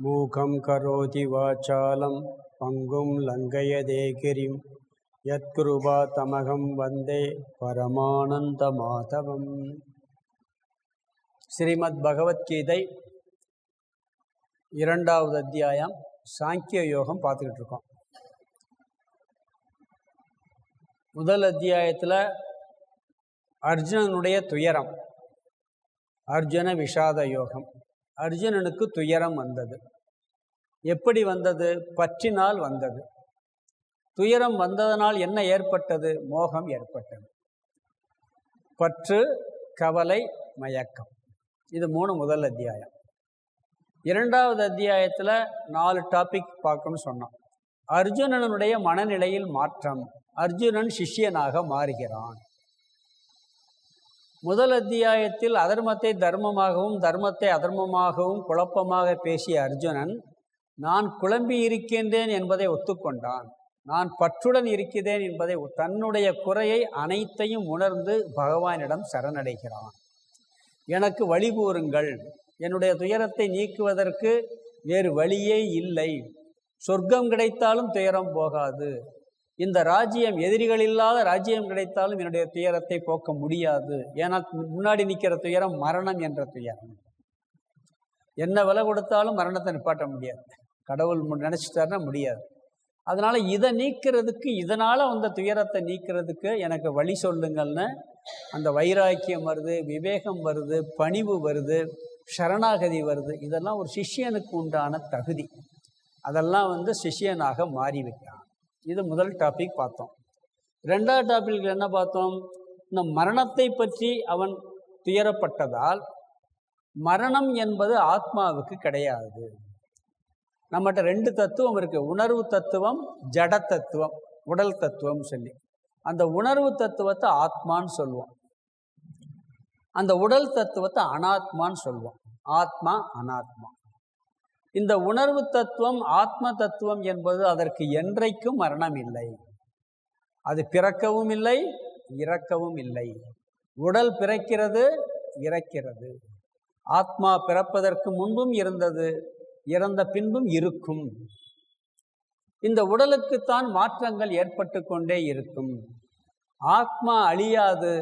மூகம் கரோதி வாசாலம் பங்கும் லங்கயதே கிரிம் யத்கிருபா தமகம் வந்தே பரமானந்த மாதவம். ஸ்ரீமத் பகவத்கீதை 2வது அத்தியாயம் சாங்கிய யோகம் பார்த்துக்கிட்டு இருக்கோம். முதல் அத்தியாயத்தில் அர்ஜுனனுடைய துயரம், அர்ஜுன விஷாத யோகம். அர்ஜுனனுக்கு துயரம் வந்தது. எப்படி வந்தது? பற்றினால் வந்தது. துயரம் வந்ததனால் என்ன ஏற்பட்டது? மோகம் ஏற்பட்டது. பற்று, கவலை, மயக்கம். இது 3 முதல் அத்தியாயம். 2வது அத்தியாயத்தில் 4 டாபிக் பார்க்கணும்னு சொன்னோம். அர்ஜுனனுடைய மனநிலையில் மாற்றம். அர்ஜுனன் சிஷ்யனாக மாறுகிறான். முதல் அத்தியாயத்தில் அதர்மத்தை தர்மமாகவும் தர்மத்தை அதர்மமாகவும் குழப்பமாக பேசிய அர்ஜுனன் நான் குழம்பி இருக்கின்றேன் என்பதை ஒத்துக்கொண்டான். நான் பற்றுடன் இருக்கிறேன் என்பதை, தன்னுடைய குறையை அனைத்தையும் உணர்ந்து பகவானிடம் சரணடைகிறான். எனக்கு வழி கூறுங்கள், என்னுடைய துயரத்தை நீக்குவதற்கு வேறு வழியே இல்லை. சொர்க்கம் கிடைத்தாலும் துயரம் போகாது. இந்த ராஜ்யம், எதிரிகள் இல்லாத ராஜ்யம் கிடைத்தாலும் என்னுடைய துயரத்தை போக்க முடியாது. ஏன்னா முன்னாடி நிற்கிற துயரம் மரணம் என்ற துயரம். என்ன விலை கொடுத்தாலும் மரணத்தை நிப்பாட்ட முடியாது. கடவுள் நினச்சிட்டாருன்னா முடியாது. அதனால் இதை நீக்கிறதுக்கு, இதனால் அந்த துயரத்தை நீக்கிறதுக்கு எனக்கு வழி சொல்லுங்கள்னு அந்த வைராக்கியம் வருது, விவேகம் வருது, பணிவு வருது, சரணாகதி வருது. இதெல்லாம் ஒரு சிஷ்யனுக்கு உண்டான தகுதி. அதெல்லாம் சிஷ்யனாக மாறிவிட்டான். இது முதல் டாபிக் பார்த்தோம். 2வது டாபிக் என்ன பார்த்தோம்? இந்த மரணத்தை பற்றி அவன் துயரப்பட்டதால், மரணம் என்பது ஆத்மாவுக்கு கிடையாது. நம்மகிட்ட 2 தத்துவம் இருக்குது. உணர்வு தத்துவம், ஜட தத்துவம், உடல் தத்துவம் சொல்லி. அந்த உணர்வு தத்துவத்தை ஆத்மான்னு சொல்லுவோம். அந்த உடல் தத்துவத்தை அனாத்மான்னு சொல்லுவோம். ஆத்மா, அனாத்மா. இந்த உணர்வு தத்துவம், ஆத்ம தத்துவம் என்பது அதற்கு என்றைக்கும் மரணம் இல்லை. அது பிறக்கவும் இல்லை, இறக்கவும் இல்லை. உடல் பிறக்கிறது, இறக்கிறது. ஆத்மா பிறப்பதற்கு முன்பும் இருந்தது, இறந்த பின்பும் இருக்கும். இந்த உடலுக்குத்தான் மாற்றங்கள் ஏற்பட்டு கொண்டே இருக்கும். ஆத்மா அழியாது.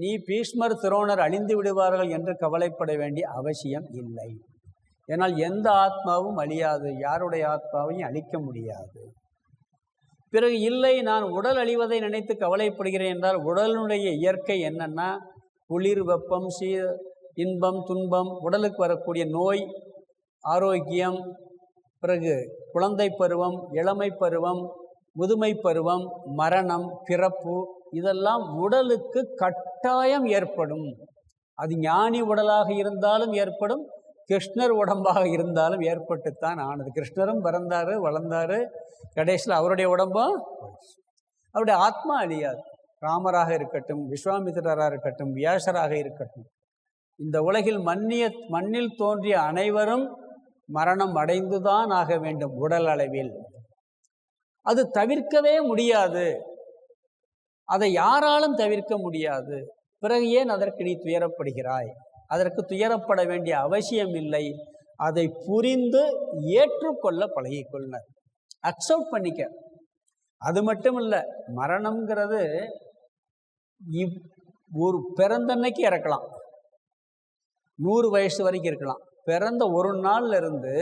நீ பீஷ்மர், துரோணர் அழிந்து விடுவார்கள் என்று கவலைப்பட வேண்டிய அவசியம் இல்லை. ஏனால் எந்த ஆத்மாவும் அழியாது. யாருடைய ஆத்மாவையும் அழிக்க முடியாது. பிறகு இல்லை, நான் உடல் அழிவதை நினைத்து கவலைப்படுகிறேன் என்றால், உடலுடைய இயற்கை என்னன்னா, குளிர், வெப்பம், இன்பம், துன்பம், உடலுக்கு வரக்கூடிய நோய், ஆரோக்கியம், பிறகு குழந்தை பருவம், இளமை பருவம், முதுமை பருவம், மரணம், பிறப்பு, இதெல்லாம் உடலுக்கு கட்டாயம் ஏற்படும். அது ஞானி உடலாக இருந்தாலும் ஏற்படும், கிருஷ்ணர் உடம்பாக இருந்தாலும் ஏற்பட்டுத்தான் ஆனது. கிருஷ்ணரும் பிறந்தார், வளர்ந்தார், கடைசியில் அவருடைய உடம்பும், அவருடைய ஆத்மா அழியாது. ராமராக இருக்கட்டும், விஸ்வாமித்திரராக இருக்கட்டும், வியாசராக இருக்கட்டும், இந்த உலகில் மண்ணில் தோன்றிய அனைவரும் மரணம் அடைந்துதான் ஆக வேண்டும். உடல் அளவில் அது தவிர்க்கவே முடியாது. அதை யாராலும் தவிர்க்க முடியாது. பிறகு ஏன் அதற்கு நீ துயரப்படுகிறாய்? அதற்கு துயரப்பட வேண்டிய அவசியம் இல்லை. அதை புரிந்து ஏற்றுக்கொள்ள பழகிக்கொள்ளார். அக்செப்ட் பண்ணிக்க. அது மட்டும் இல்லை, மரணம்ங்கிறது ஒரு பிறந்தன்னைக்கு இறக்கலாம், 100 வயசு வரைக்கும் இருக்கலாம். பிறந்த ஒரு நாள்ல இருந்து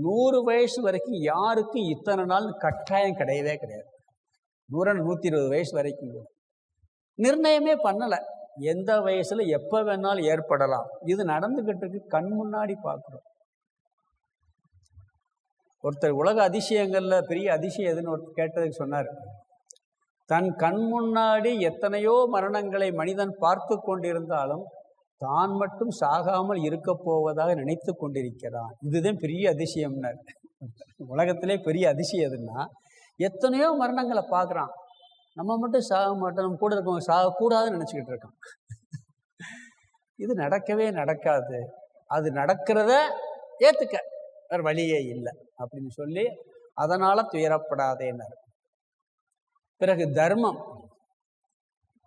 100 வயசு வரைக்கும் யாருக்கும் இத்தனை நாள் கட்டாயம் கிடையவே கிடையாது. 120 வயசு வரைக்கும் நிர்ணயமே பண்ணலை. எந்த வயசுல எப்போ வேணாலும் ஏற்படலாம். இது நடந்துகிட்டு இருக்கு, கண் முன்னாடி பார்க்குறோம். ஒருத்தர் உலக அதிசயங்கள்ல பெரிய அதிசயம் எதுன்னு ஒருத்தர் கேட்டதுக்கு சொன்னார், தன் கண் முன்னாடி எத்தனையோ மரணங்களை மனிதன் பார்த்து கொண்டிருந்தாலும் தான் மட்டும் சாகாமல் இருக்க போவதாக நினைத்து கொண்டிருக்கிறான். இதுதான் பெரிய அதிசயம்னார். உலகத்திலே பெரிய அதிசயம் எதுன்னா, எத்தனையோ மரணங்களை பார்க்குறான், நம்ம மட்டும் சாக மாட்டோம், நம்ம கூட இருக்கவங்க சாகக்கூடாதுன்னு நினச்சிக்கிட்டு இருக்கோம். இது நடக்கவே நடக்காது. அது நடக்கிறத ஏற்றுக்க, வேறு வழியே இல்லை அப்படின்னு சொல்லி, அதனால் துயரப்படாதேன்னார். பிறகு தர்மம்,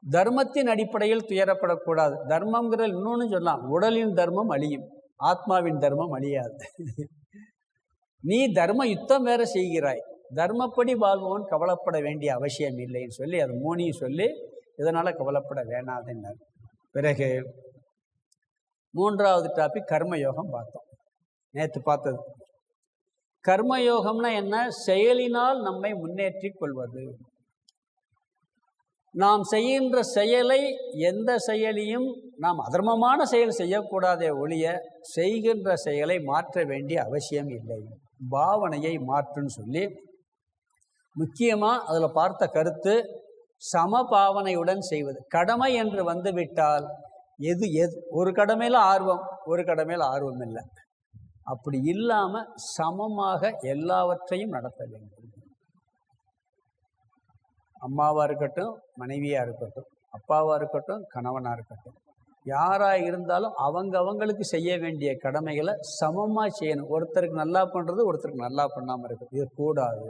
தர்மத்தின் அடிப்படையில் துயரப்படக்கூடாது. தர்மங்கிறது இன்னொன்று சொல்லலாம், உடலின் தர்மம் அழியும், ஆத்மாவின் தர்மம் அழியாது. நீ தர்ம யுத்தம் வேற செய்கிறாய், தர்மப்படி வாழ்பவன் கவலைப்பட வேண்டிய அவசியம் இல்லைன்னு சொல்லி அது மூணையும் சொல்லி இதனால் கவலைப்பட வேணாதுன்னார். பிறகு மூன்றாவது டாபிக் கர்மயோகம் பார்த்தோம். நேற்று பார்த்தது கர்மயோகம்னா என்ன? செயலினால் நம்மை முன்னேற்றி கொள்வது. நாம் செய்கின்ற செயலை, எந்த செயலையும் நாம் அதர்மமான செயல் செய்யக்கூடாதே ஒழிய செய்கின்ற செயலை மாற்ற வேண்டிய அவசியம் இல்லை. பாவனையை மாற்றுன்னு சொல்லி முக்கியமாக அதில் பார்த்த கருத்து சமபாவனையுடன் செய்வது. கடமை என்று வந்துவிட்டால் எது ஒரு கடமையில் ஆர்வம், ஒரு கடமையில் ஆர்வம் இல்லை, அப்படி இல்லாமல் சமமாக எல்லாவற்றையும் நடத்த வேண்டும். அம்மாவாக இருக்கட்டும், மனைவியாக இருக்கட்டும், அப்பாவாக இருக்கட்டும், கணவனாக இருக்கட்டும், யாராக இருந்தாலும் அவங்களுக்கு செய்ய வேண்டிய கடமைகளை சமமாக செய்யணும். ஒருத்தருக்கு நல்லா பண்ணுறது ஒருத்தருக்கு நல்லா பண்ணாமல் இருக்குது, இது கூடாது.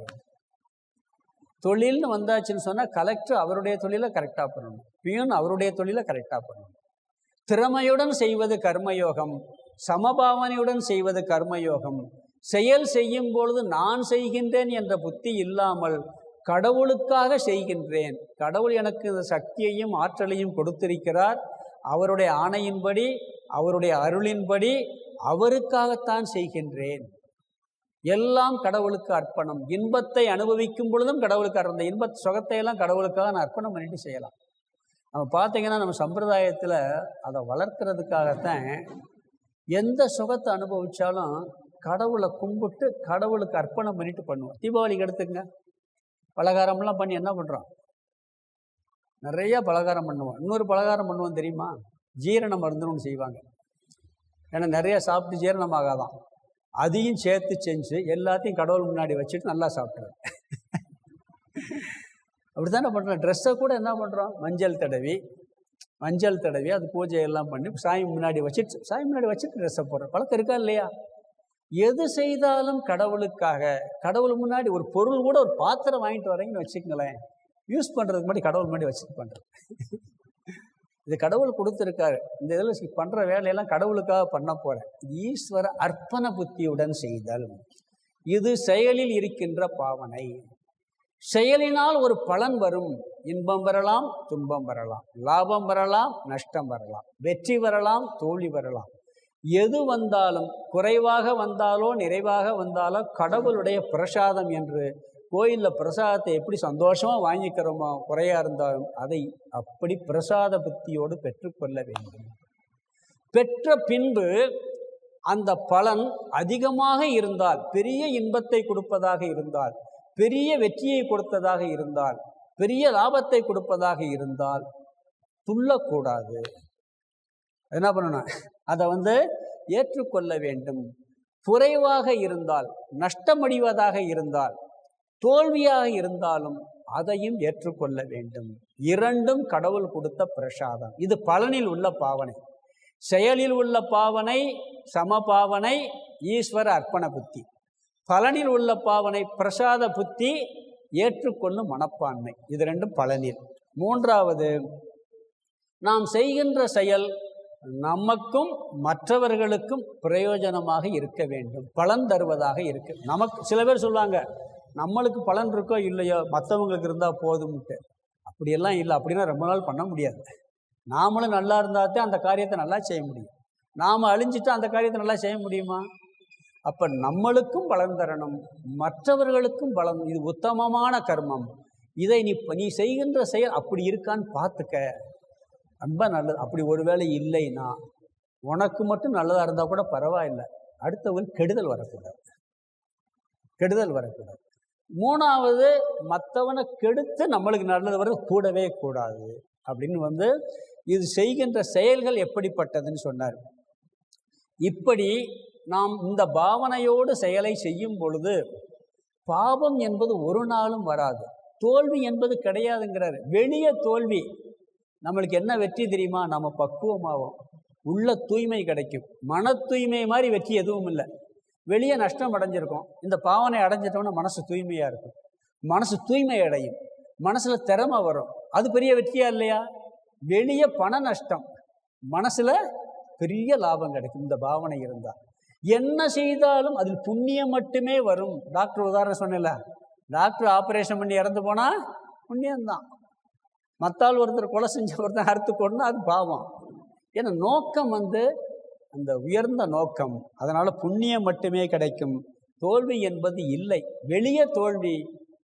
தொழில்னு வந்தாச்சுன்னு சொன்னால் கலெக்டர் அவருடைய தொழிலை கரெக்டாக பண்ணணும், பியூன் அவருடைய தொழிலை கரெக்டாக பண்ணணும். திறமையுடன் செய்வது கர்மயோகம், சமபாவனையுடன் செய்வது கர்மயோகம். செயல் செய்யும் பொழுது நான் செய்கின்றேன் என்ற புத்தி இல்லாமல் கடவுளுக்காக செய்கின்றேன், கடவுள் எனக்கு இந்த சக்தியையும் ஆற்றலையும் கொடுத்திருக்கிறார், அவருடைய ஆணையின்படி அவருடைய அருளின்படி அவருக்காகத்தான் செய்கின்றேன், எல்லாம் கடவுளுக்கு அர்ப்பணம். இன்பத்தை அனுபவிக்கும் பொழுதும் கடவுளுக்கு அந்த இன்ப சுகத்தை எல்லாம் கடவுளுக்காக நான் அர்ப்பணம் பண்ணிட்டு செய்யலாம். நம்ம பார்த்தீங்கன்னா நம்ம சம்பிரதாயத்தில் அதை வளர்க்குறதுக்காகத்தான் எந்த சுகத்தை அனுபவித்தாலும் கடவுளை கும்பிட்டு கடவுளுக்கு அர்ப்பணம் பண்ணிட்டு பண்ணுவோம். தீபாவளிக்கு எடுத்துக்கங்க, பலகாரம்லாம் பண்ணி என்ன பண்ணுறோம்? நிறையா பலகாரம் பண்ணுவோம். இன்னொரு பலகாரம் பண்ணுவோம் தெரியுமா? ஜீரண மருந்துன்னு செய்வாங்க. ஏன்னா நிறையா சாப்பிட்டு ஜீரணமாகாதான், அதையும் சேர்த்து செஞ்சு எல்லாத்தையும் கடவுள் முன்னாடி வச்சுட்டு நல்லா சாப்பிட்றேன். அப்படி தானே பண்ணுறோம். ட்ரெஸ்ஸை கூட என்ன பண்ணுறோம்? மஞ்சள் தடவி அது பூஜையெல்லாம் பண்ணி சாமி முன்னாடி வச்சுட்டு ட்ரெஸ்ஸை போடுறோம். பழக்கம் இருக்கா இல்லையா? எது செய்தாலும் கடவுளுக்காக, கடவுள் முன்னாடி ஒரு பொருள் கூட, ஒரு பாத்திரம் வாங்கிட்டு வரீங்கன்னு வச்சுக்கங்களேன், யூஸ் பண்ணுறதுக்கு முன்னாடி கடவுள் முன்னாடி வச்சுட்டு பண்ணுறேன். இது கடவுள் கொடுத்துருக்காரு, இந்த இதில் பண்ணுற வேலையெல்லாம் கடவுளுக்காக பண்ண போகிறேன். ஈஸ்வர அர்ப்பண புத்தியுடன் செய்தல், இது செயலில் இருக்கின்ற பாவனை. செயலினால் ஒரு பலன் வரும். இன்பம் வரலாம், துன்பம் வரலாம், லாபம் வரலாம், நஷ்டம் வரலாம், வெற்றி வரலாம், தோல்வி வரலாம். எது வந்தாலும், குறைவாக வந்தாலோ நிறைவாக வந்தாலோ கடவுளுடைய பிரசாதம் என்று கோயிலில் பிரசாதத்தை எப்படி சந்தோஷமாக வாங்கிக்கிறோமோ, குறையாக இருந்தாலும் அதை அப்படி பிரசாத புத்தியோடு பெற்றுக்கொள்ள வேண்டும். பெற்ற பின்பு அந்த பலன் அதிகமாக இருந்தால், பெரிய இன்பத்தை கொடுப்பதாக இருந்தால், பெரிய வெற்றியை கொடுத்ததாக இருந்தால், பெரிய லாபத்தை கொடுப்பதாக இருந்தால் துள்ளக்கூடாது. என்ன பண்ணணும்? அதை ஏற்றுக்கொள்ள வேண்டும். குறைவாக இருந்தால், நஷ்டமடைவதாக இருந்தால், தோல்வியாக இருந்தாலும் அதையும் ஏற்றுக்கொள்ள வேண்டும். இரண்டும் கடவுள் கொடுத்த பிரசாதம். இது பலனில் உள்ள பாவனை. செயலில் உள்ள பாவனை சமபாவனை, ஈஸ்வர அர்ப்பண புத்தி. பலனில் உள்ள பாவனை பிரசாத புத்தி, ஏற்றுக்கொள்ளும் மனப்பான்மை. இது ரெண்டும் பலனில். மூன்றாவது, நாம் செய்கின்ற செயல் நமக்கும் மற்றவர்களுக்கும் பிரயோஜனமாக இருக்க வேண்டும், பலன் தருவதாக இருக்கு. நமக்கு சில பேர் சொல்லுவாங்க, நம்மளுக்கு பலன் இருக்கோ இல்லையோ மற்றவங்களுக்கு இருந்தால் போதும்ட்டு. அப்படியெல்லாம் இல்லை. அப்படின்னா ரொம்ப நாள் பண்ண முடியாது. நாமளும் நல்லா இருந்தால்தான் அந்த காரியத்தை நல்லா செய்ய முடியும். நாம் அழிஞ்சிட்டு அந்த காரியத்தை நல்லா செய்ய முடியுமா? அப்போ நம்மளுக்கும் பலன் தரணும், மற்றவர்களுக்கும் பலன். இது உத்தமமான கர்மம். இதை நீ செய்கின்ற செயல் அப்படி இருக்கான்னு பார்த்துக்க, ரொம்ப நல்லது. அப்படி ஒருவேளை இல்லைன்னா உனக்கு மட்டும் நல்லதாக இருந்தால் கூட பரவாயில்லை, அடுத்தவங்க கெடுதல் வரக்கூடாது. மூணாவது, மற்றவனை கெடுத்து நம்மளுக்கு நல்லது வர கூடவே கூடாது அப்படின்னு இது செய்கின்ற செயல்கள் எப்படிப்பட்டதுன்னு சொன்னார். இப்படி நாம் இந்த பாவனையோடு செயலை செய்யும் பொழுது பாவம் என்பது ஒரு நாளும் வராது, தோல்வி என்பது கிடையாதுங்கிறார். வெளியே தோல்வி, நம்மளுக்கு என்ன வெற்றி தெரியுமா? நம்ம பக்குவமாகும், உள்ள தூய்மை கிடைக்கும். மன தூய்மை மாதிரி வெற்றி எதுவும் இல்லை. வெளியே நஷ்டம் அடைஞ்சிருக்கும், இந்த பாவனை அடைஞ்சிட்டோம்னா மனசு தூய்மையாக இருக்கும், மனசு தூய்மை அடையும், மனசில் திறமை வரும். அது பெரிய வெற்றியா இல்லையா? வெளியே பண நஷ்டம், மனசில் பெரிய லாபம் கிடைக்கும் இந்த பாவனை இருந்தால். என்ன செய்தாலும் அதில் புண்ணியம் மட்டுமே வரும். டாக்டர் உதாரணம் சொன்னல, டாக்டர் ஆப்ரேஷன் பண்ணி இறந்து போனால் புண்ணியம்தான். மத்தால் ஒருத்தர் கொலை செஞ்ச ஒருத்தர் அறுத்து கொண்டா அது பாவம். ஏன்னா நோக்கம் அந்த உயர்ந்த நோக்கம். அதனால் புண்ணியம் மட்டுமே கிடைக்கும். தோல்வி என்பது இல்லை. வெளியே தோல்வி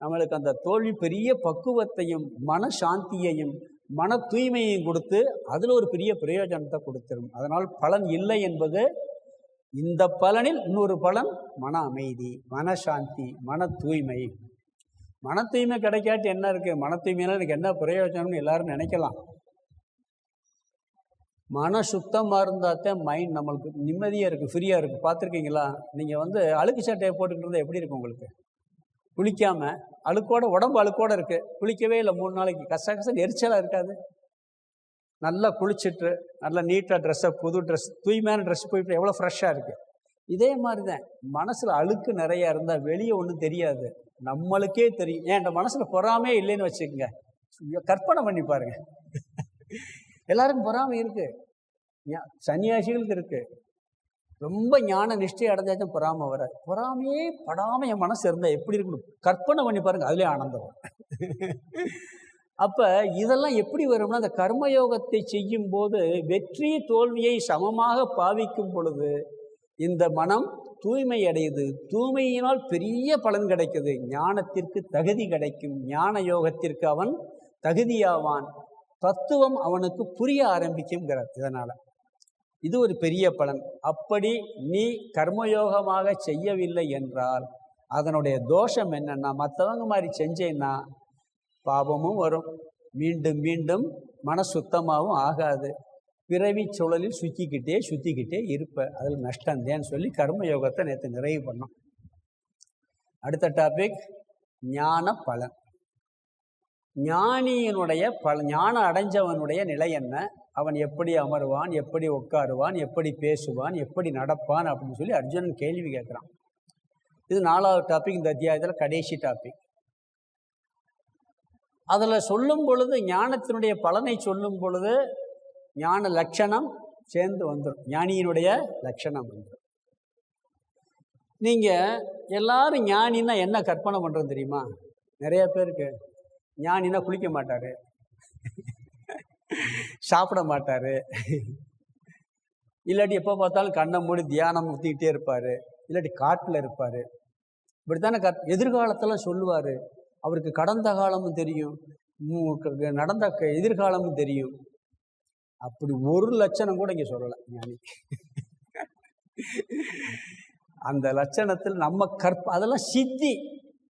நம்மளுக்கு அந்த தோல்வி பெரிய பக்குவத்தையும் மன சாந்தியையும் மன தூய்மையையும் கொடுத்து அதில் ஒரு பெரிய பிரயோஜனத்தை கொடுத்துரும். அதனால் பலன் இல்லை என்பது, இந்த பலனில் இன்னொரு பலன் மன அமைதி, மனசாந்தி, மன தூய்மை. மன தூய்மை கிடைக்காட்டி என்ன இருக்குது? மன தூய்மையினால் எனக்கு என்ன பிரயோஜனம்னு எல்லாரும் நினைக்கலாம். மன சுத்தமாக இருந்தால் தான் மைண்ட் நம்மளுக்கு நிம்மதியாக இருக்குது, ஃப்ரீயாக இருக்குது. பார்த்துருக்கீங்களா? நீங்கள் அழுக்கு சட்டையை போட்டுக்கிட்டு இருந்தால் எப்படி இருக்கும் உங்களுக்கு? குளிக்காமல் அழுக்கோட, உடம்பு அழுக்கோடு இருக்குது, குளிக்கவே இல்லை 3 நாளைக்கு, கசகச எரிச்சலாக இருக்காது? நல்லா குளிச்சுட்டு நல்லா நீட்டாக ட்ரெஸ்ஸை, புது ட்ரெஸ், தூய்மையான ட்ரெஸ் போயிட்டு எவ்வளோ ஃப்ரெஷ்ஷாக இருக்குது. இதே மாதிரி தான் மனசில் அழுக்கு நிறையா இருந்தால் வெளியே ஒன்றும் தெரியாது, நம்மளுக்கே தெரியும். ஏன் இந்த மனசில் பொறாமே இல்லைன்னு வச்சுக்கோங்க, கற்பனை பண்ணி பாருங்க. எல்லாருக்கும் பொறாமை இருக்குது, சன்னியாசிகளுக்கு இருக்குது. ரொம்ப ஞான நிஷ்டை அடைஞ்சாச்சும் பொறாமை வராது. பொறாமையே படாமல் என் மனசு இருந்தால் எப்படி இருக்கணும் கற்பனை பண்ணி பாருங்கள், அதுலேயே ஆனந்தம் வரும். அப்போ இதெல்லாம் எப்படி வரும்னா, அந்த கர்மயோகத்தை செய்யும் போது வெற்றி தோல்வியை சமமாக பாவிக்கும் பொழுது இந்த மனம் தூய்மை அடையுது. தூய்மையினால் பெரிய பலன் கிடைக்குது. ஞானத்திற்கு தகுதி கிடைக்கும். ஞான யோகத்திற்கு அவன் தகுதியாவான். தத்துவம் அவனுக்கு புரிய ஆரம்பிக்குங்கிறார். இதனால் இது ஒரு பெரிய பலன். அப்படி நீ கர்மயோகமாக செய்யவில்லை என்றால் அதனுடைய தோஷம் என்னன்னா, மற்றவங்க மாதிரி செஞ்சேன்னா பாபமும் வரும், மீண்டும் மீண்டும் மன சுத்தமாகவும் ஆகாது, பிறவி சுழலில் சுற்றிக்கிட்டே இருப்ப, அதில் நஷ்டந்தேன்னு சொல்லி கர்மயோகத்தை நேற்று நிறைவு பண்ணோம். அடுத்த டாபிக் ஞான பலன். ஞானியினுடைய ஞானம் அடைஞ்சவனுடைய நிலை என்ன, அவன் எப்படி அமருவான், எப்படி உட்காருவான், எப்படி பேசுவான், எப்படி நடப்பான் அப்படின்னு சொல்லி அர்ஜுனன் கேள்வி கேட்குறான். இது 4வது டாபிக், இந்த அத்தியாயத்தில் கடைசி டாபிக். அதில் சொல்லும் பொழுது, ஞானத்தினுடைய பலனை சொல்லும் பொழுது ஞான லட்சணம் சேர்ந்து வந்துடும், ஞானியினுடைய லட்சணம் வந்துடும். நீங்கள் எல்லாரும் ஞானின்னா என்ன கற்பனை பண்ணுறது தெரியுமா? நிறைய பேருக்கு ஞானின்னா குளிக்க மாட்டார், சாப்பிட மாட்டார், இல்லாட்டி எப்போ பார்த்தாலும் கண்ணை மூடி தியானம் ஊற்றிக்கிட்டே இருப்பார், இல்லாட்டி காட்டில் இருப்பார். இப்படித்தானே எதிர்காலத்தெல்லாம் சொல்லுவார். அவருக்கு கடந்த காலமும் தெரியும், நடந்த எதிர்காலமும் தெரியும். அப்படி ஒரு லட்சணம் கூட இங்கே சொல்லலை ஞானி. அந்த லட்சணத்தில் நம்ம அதெல்லாம் சித்தி,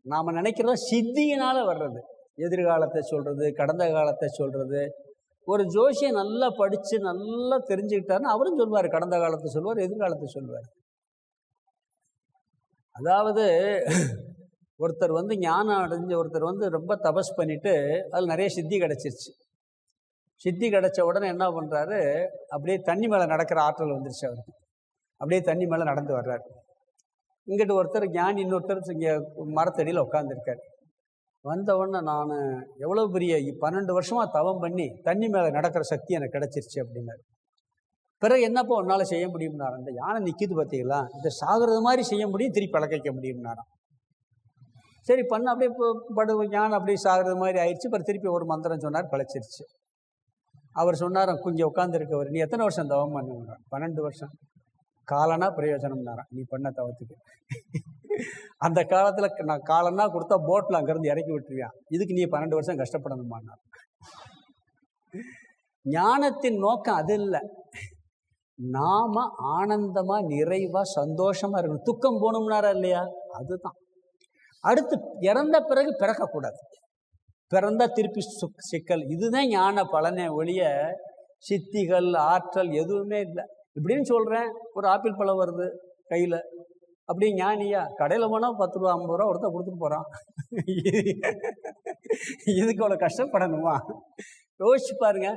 நாம் நினைக்கிறதா சித்தியினால் வர்றது. எதிர்காலத்தை சொல்கிறது, கடந்த காலத்தை சொல்கிறது. ஒரு ஜோசியை நல்லா படித்து நல்லா தெரிஞ்சுக்கிட்டாருன்னா அவரும் சொல்வார், கடந்த காலத்தை சொல்வார், எதிர்காலத்தை சொல்வார். அதாவது ஒருத்தர் ஞானம் அடைஞ்ச ஒருத்தர் ரொம்ப தபஸ் பண்ணிவிட்டு அதில் நிறைய சித்தி கிடச்சிருச்சு. சித்தி கிடச்ச உடனே என்ன பண்ணுறாரு, அப்படியே தண்ணி மேலே நடக்கிற ஆற்றல் வந்துருச்சு அவருக்கு. அப்படியே தண்ணி மேலே நடந்து வர்றாரு. இங்கிட்டு ஒருத்தர் ஞானி, இன்னொருத்தர் இங்கே மரத்தடியில் உட்காந்துருக்கார். வந்த உடனே நான் எவ்வளோ பெரிய 12 வருஷமாக தவம் பண்ணி தண்ணி மேலே நடக்கிற சக்தி எனக்கு கிடச்சிருச்சு அப்படின்னாரு. பிறகு என்னப்போ உன்னால் செய்ய முடியும்னாரு, அந்த யானை நிற்கிது பார்த்தீங்களா, இதை சாகிறது மாதிரி செய்ய முடியும், திருப்பி பழக்க முடியும்னாராம். சரி பண்ண, அப்படியே ஞானை அப்படியே சாகிறது மாதிரி ஆயிடுச்சு. பிறகு திருப்பி ஒரு மந்திரம் சொன்னார், பழச்சிருச்சு. அவர் சொன்னார், கொஞ்சம் உட்காந்துருக்கவர், நீ எத்தனை வருஷம் தவம் பண்ணுவார்? 12 வருஷம். காலனா பிரயோஜனம்னாரான் நீ பண்ண தவத்துக்கு. அந்த காலத்தில் நான் காலன்னா கொடுத்தா போட்டில் அங்கேருந்து இறக்கி விட்டுருவான், இதுக்கு நீ 12 வருஷம் கஷ்டப்படணுமான்னார். ஞானத்தின் நோக்கம் அது இல்லை. நாம ஆனந்தமாக நிறைவாக சந்தோஷமாக இருக்கணும். துக்கம் போகணும்னாரா இல்லையா? அதுதான். அடுத்து இறந்த பிறகு பிறக்கக்கூடாது, பிறந்தா திருப்பி சிக்கல். இதுதான் ஞான பலனே ஒழிய சித்திகள் ஆற்றல் எதுவுமே இல்லை. இப்படின்னு சொல்கிறேன், ஒரு ஆப்பிள் பழம் வருது கையில், அப்படி ஞானியா? கடையில் போனால் 10 ரூபா 50 ரூபா ஒருத்தர் கொடுத்துட்டு போகிறான். இதுக்கு அவ்வளோ கஷ்டப்படணுமா? யோசிச்சு பாருங்க.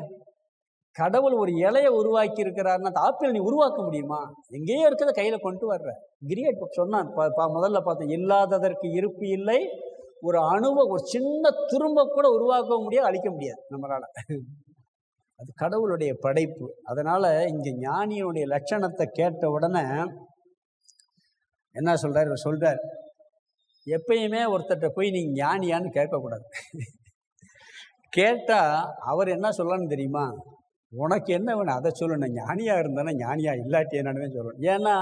கடவுள் ஒரு இலையை உருவாக்கி இருக்கிறாருன்னா அந்த ஆப்பிள் நீ உருவாக்க முடியுமா? எங்கேயோ இருக்கிறத கையில் கொண்டு வர்ற. கிரியேட் சொன்னான், முதல்ல பார்த்தேன், இல்லாததற்கு இருப்பு இல்லை. ஒரு அணுவை, ஒரு சின்ன துரும்ப கூட உருவாக்க முடியாது, அழிக்க முடியாது நம்மளால். அது கடவுளுடைய படைப்பு. அதனால் இங்கே ஞானியுடைய லட்சணத்தை கேட்ட உடனே என்ன சொல்கிறார்? இவர் சொல்கிறார், எப்பயுமே ஒருத்தர்கிட்ட போய் நீ ஞானியான்னு கேட்கக்கூடாது. கேட்டால் அவர் என்ன சொல்லலான்னு தெரியுமா? உனக்கு என்ன வேணும் அதை சொல்லணும். ஞானியாக இருந்தானே, ஞானியா இல்லாட்டி என்னன்னு சொல்லணும். ஏன்னா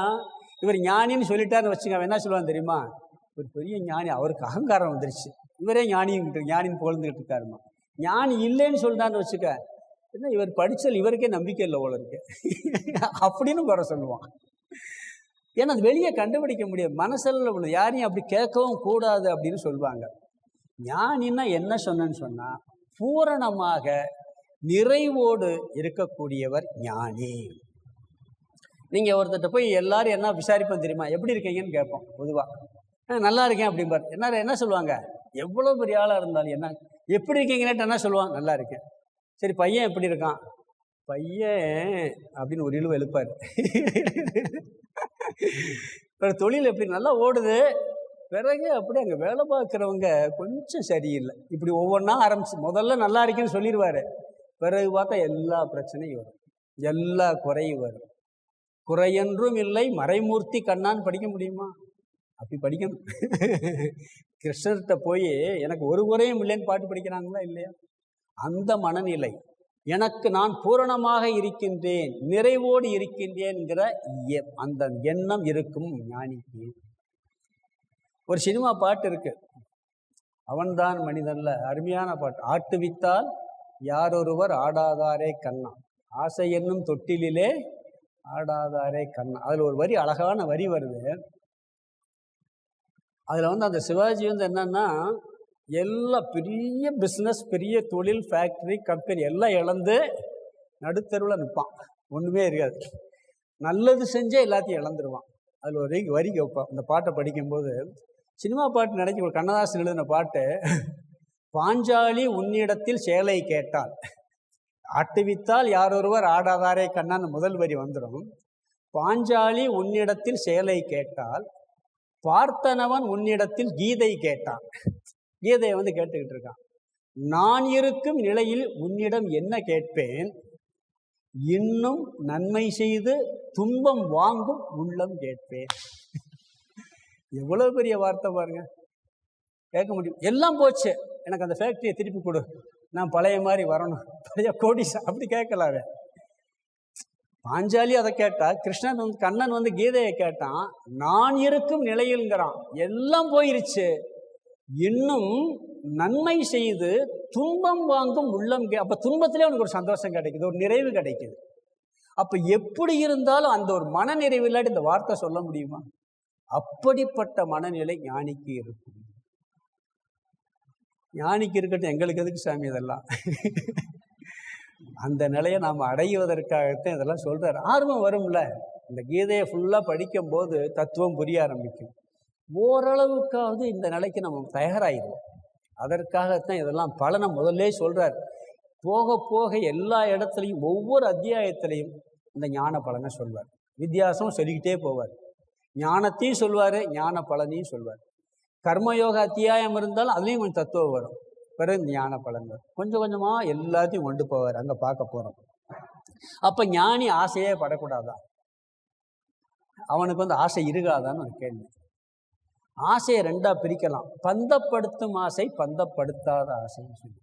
இவர் ஞானின்னு சொல்லிட்டாருன்னு வச்சுங்க, அவன் என்ன சொல்லுவான்னு தெரியுமா? ஒரு பெரிய ஞானி, அவருக்கு அகங்காரம் வந்துருச்சு, இவரே ஞானின்னு புகழ்ந்துக்கிட்டு இருக்காருமா. ஞானி இல்லைன்னு சொல்லிட்டான்னு வச்சுக்க, என்ன இவர் படித்தல் இவருக்கே நம்பிக்கை இல்லை போல இருக்கு அப்படின்னு குறை சொல்லுவான். ஏன்னா அது வெளியே கண்டுபிடிக்க முடியாது, மனசில் உள்ள யாரையும் அப்படி கேட்கவும் கூடாது அப்படின்னு சொல்லுவாங்க. ஞானின்னா என்ன சொன்னேன்னு சொன்னால், பூரணமாக நிறைவோடு இருக்கக்கூடியவர் ஞானி. நீங்கள் ஒருத்தர்கிட்ட போய் எல்லாரும் என்ன விசாரிப்போம் தெரியுமா? எப்படி இருக்கீங்கன்னு கேட்போம். பொதுவாக நல்லா இருக்கேன் அப்படிம்பார். என்ன சொல்லுவாங்க? எவ்வளோ பெரிய ஆளாக இருந்தாலும் என்ன எப்படி இருக்கீங்கன்னு என்ன சொல்லுவான்? நல்லா இருக்கேன். சரி, பையன் எப்படி இருக்கான்? பையன் அப்படின்னு ஒரு இழுவை எழுப்பார். இப்போ தொழில் எப்படி நல்லா ஓடுது, பிறகு அப்படி அங்கே வேலை பார்க்குறவங்க கொஞ்சம் சரியில்லை, இப்படி ஒவ்வொன்றா ஆரம்பிச்சு முதல்ல நல்லா இருக்கேன்னு சொல்லிடுவார். பிறகு பார்த்தா எல்லா பிரச்சனையும் வரும், எல்லா குறையும் வரும். குறையென்றும் இல்லை மறைமூர்த்தி கண்ணான்னு படிக்க முடியுமா? அப்படி படிக்கணும். கிருஷ்ணர்கிட்ட போய் எனக்கு ஒரு குறையும் இல்லைன்னு பாட்டு படிக்கிறாங்களா இல்லையா? அந்த மனநிலை, எனக்கு நான் பூரணமாக இருக்கின்றேன், நிறைவோடு இருக்கின்றேன்கிற அந்த எண்ணம் இருக்கும் ஞானிக்கு. ஒரு சினிமா பாட்டு இருக்கு, அவன்தான் மனிதன்ல, அருமையான பாட்டு. ஆட்டுவித்தால் யாரொருவர் ஆடாதாரே கண்ணா, ஆசை என்னும் தொட்டிலே ஆடாதாரே கண்ணா. அதில் ஒரு வரி, அழகான வரி வருது. அதில் அந்த சிவாஜி என்னன்னா, எல்லா பெரிய பிஸ்னஸ், பெரிய தொழில், ஃபேக்ட்ரி, கம்பெனி எல்லாம் இழந்து நடுத்தருவில் நிற்பான், ஒன்றுமே இருக்காது. நல்லது செஞ்சே எல்லாத்தையும் இழந்துருவான். அதில் ஒரு வரி வைப்பான். அந்த பாட்டை படிக்கும்போது, சினிமா பாட்டு நினைக்க, ஒரு கண்ணதாசன் எழுதின பாட்டு, பாஞ்சாலி உன்னிடத்தில் சேலை கேட்டால், ஆட்டுவித்தால் யாரொருவர் ஆடாதாரே கண்ணான்னு முதல் வரி வந்துடும். பாஞ்சாலி உன்னிடத்தில் சேலை கேட்டால், பார்த்தனவன் உன்னிடத்தில் கீதை கேட்டான். கீதையை கேட்டுக்கிட்டு இருக்கான். நான் இருக்கும் நிலையில் உன்னிடம் என்ன கேட்பேன், இன்னும் நன்மை செய்து துன்பம் வாங்கும் உள்ளம் கேட்பேன். எவ்வளவு பெரிய வார்த்தை பாருங்க, கேட்க முடியும். எல்லாம் போச்சு, எனக்கு அந்த ஃபேக்டரியை திருப்பி கொடு, நான் பழைய மாதிரி வரணும், பழைய கோடிசா, அப்படி கேட்கலாவே. பாஞ்சாலி அதை கேட்டா, கிருஷ்ணன் கண்ணன் கீதையை கேட்டான். நான் இருக்கும் நிலையில்ங்கிறான், எல்லாம் போயிருச்சு, இன்னும் நன்மை செய்து துன்பம் வாங்கும் உள்ளம் அப்ப துன்பத்திலே அவனுக்கு ஒரு சந்தோஷம் கிடைக்குது, ஒரு நிறைவு கிடைக்குது. அப்ப எப்படி இருந்தாலும் அந்த ஒரு மனநிறைவு இல்லாட்டி இந்த வார்த்தை சொல்ல முடியுமா? அப்படிப்பட்ட மனநிலை ஞானிக்கு இருக்கும். ஞானிக்கு இருக்கட்டும், எங்களுக்கு எதுக்கு சாமி இதெல்லாம்? அந்த நிலையை நாம் அடைவதற்காகத்தான் இதெல்லாம் சொல்றாரு. ஆர்வம் வரும்ல, இந்த கீதையை ஃபுல்லாக படிக்கும் போது தத்துவம் புரிய ஆரம்பிக்கும். ஓரளவுக்காவது இந்த நிலைக்கு நம்ம தயாராகிடுவோம். அதற்காகத்தான் இதெல்லாம் பலனை முதல்ல சொல்றார். போக போக எல்லா இடத்துலையும் ஒவ்வொரு அத்தியாயத்திலையும் இந்த ஞான பலனை சொல்வார். வித்தியாசம் சொல்லிக்கிட்டே போவார். ஞானத்தையும் சொல்வார், ஞான பலனையும் சொல்வார். கர்மயோக அத்தியாயம் இருந்தாலும் அதுலேயும் கொஞ்சம் தத்துவம் வரும். பிறகு ஞான பலன்கள் கொஞ்சம் கொஞ்சமாக எல்லாத்தையும் கொண்டு போவார். அங்கே பார்க்க போகிறோம். அப்போ ஞானி ஆசையே படக்கூடாதா? அவனுக்கு ஆசை இருக்காதான்னு ஒரு கேள்வி. ஆசையை ரெண்டாக பிரிக்கலாம். பந்தப்படுத்தும் ஆசை, பந்தப்படுத்தாத ஆசைன்னு சொல்லி.